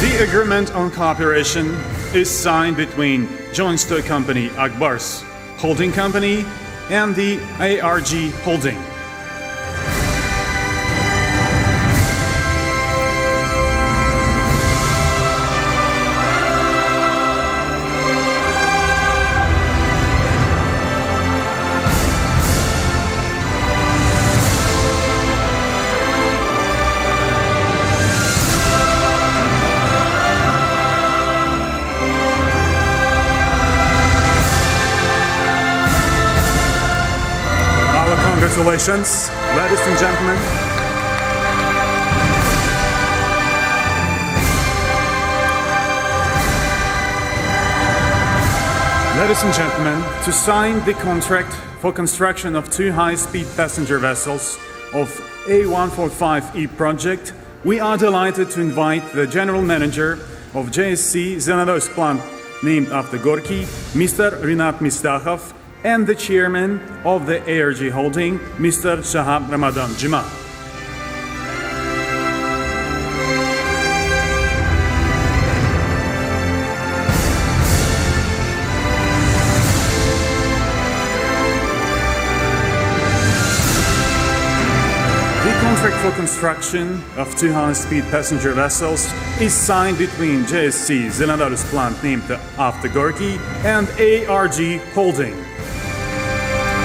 The agreement on cooperation is signed between joint stock company Akbar's holding company and the ARG holding. Congratulations, ladies and gentlemen. Ladies and gentlemen, to sign the contract for construction of 2 high-speed passenger vessels of A145E project, we are delighted to invite the General Manager of JSC Zenados plant named after Gorky, Mr. Rinat Mistakhov, and the chairman of the ARG holding, Mr. Shahab Ramadan Juma. The contract for construction of 2 high-speed passenger vessels is signed between JSC Zenados plant named after Gorky and ARG holding.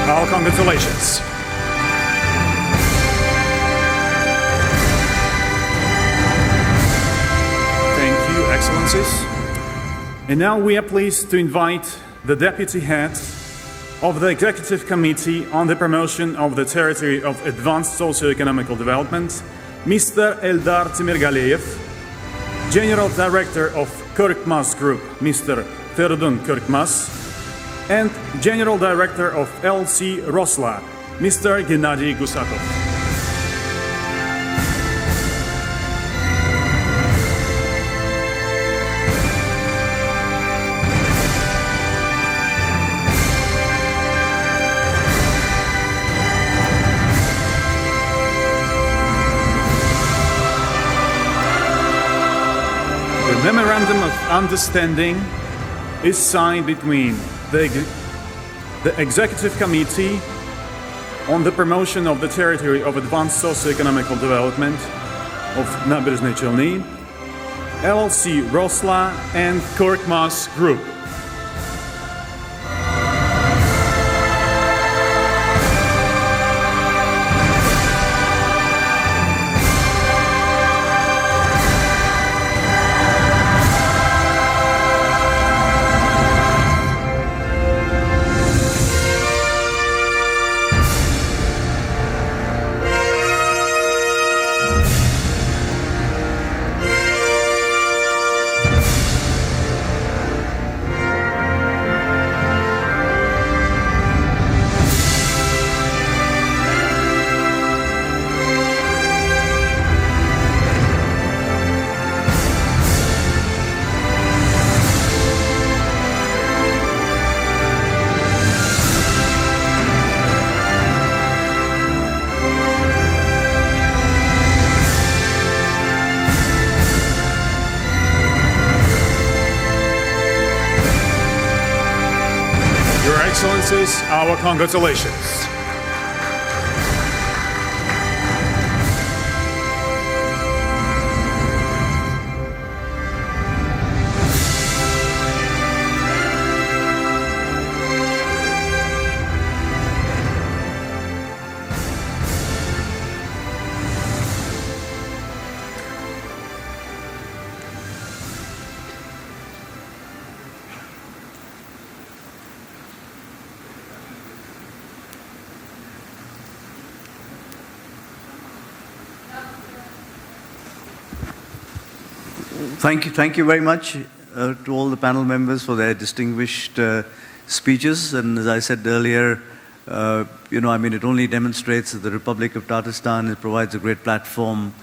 Our congratulations. Thank you, Excellencies. And now we are pleased to invite the Deputy Head of the Executive Committee on the Promotion of the Territory of Advanced Socio-Economical Development, Mr. Eldar Timirgaleyev, General Director of Korkmaz Group, Mr. Feridun Korkmaz, and General Director of LC Rosla, Mr. Gennady Gusakov. The Memorandum of Understanding is signed between the Executive Committee on the Promotion of the Territory of Advanced Socio-Economical Development of Nabережные Челны, LLC Rosla, and Korkmaz Group. Excellencies, our congratulations. Thank you very much to all the panel members for their distinguished speeches. And as I said earlier, it only demonstrates that the Republic of Tatarstan provides a great platform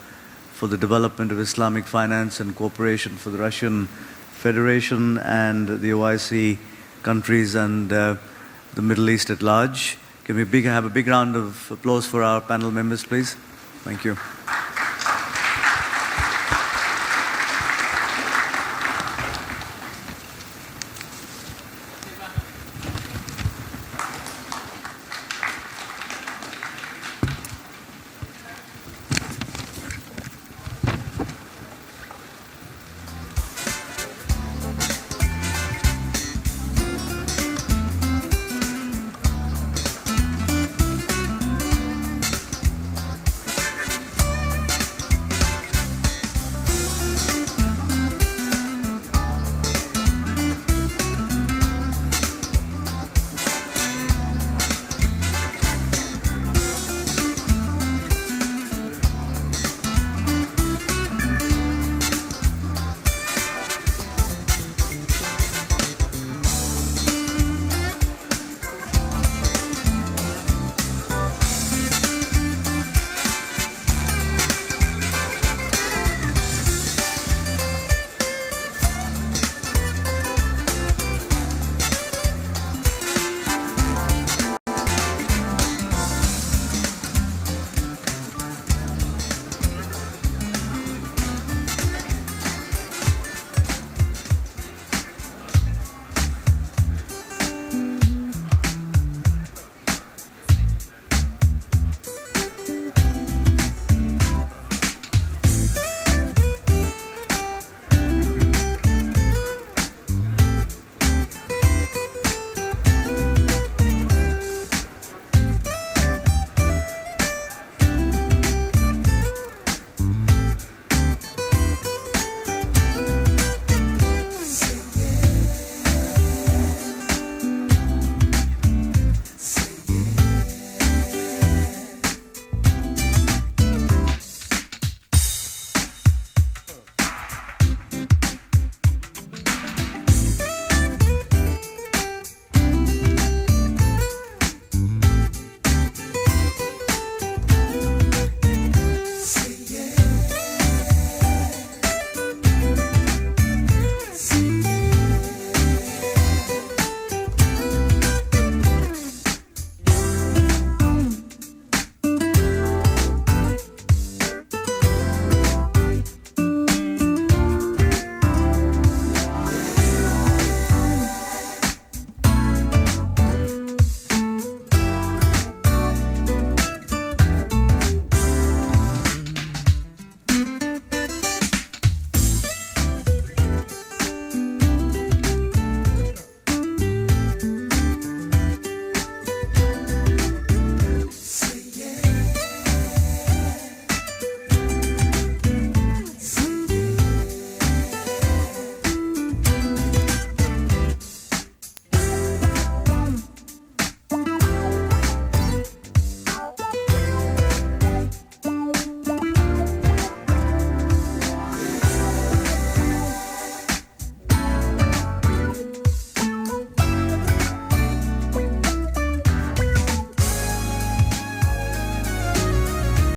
for the development of Islamic finance and cooperation for the Russian Federation and the OIC countries and the Middle East at large. Can we have a big round of applause for our panel members, please? Thank you.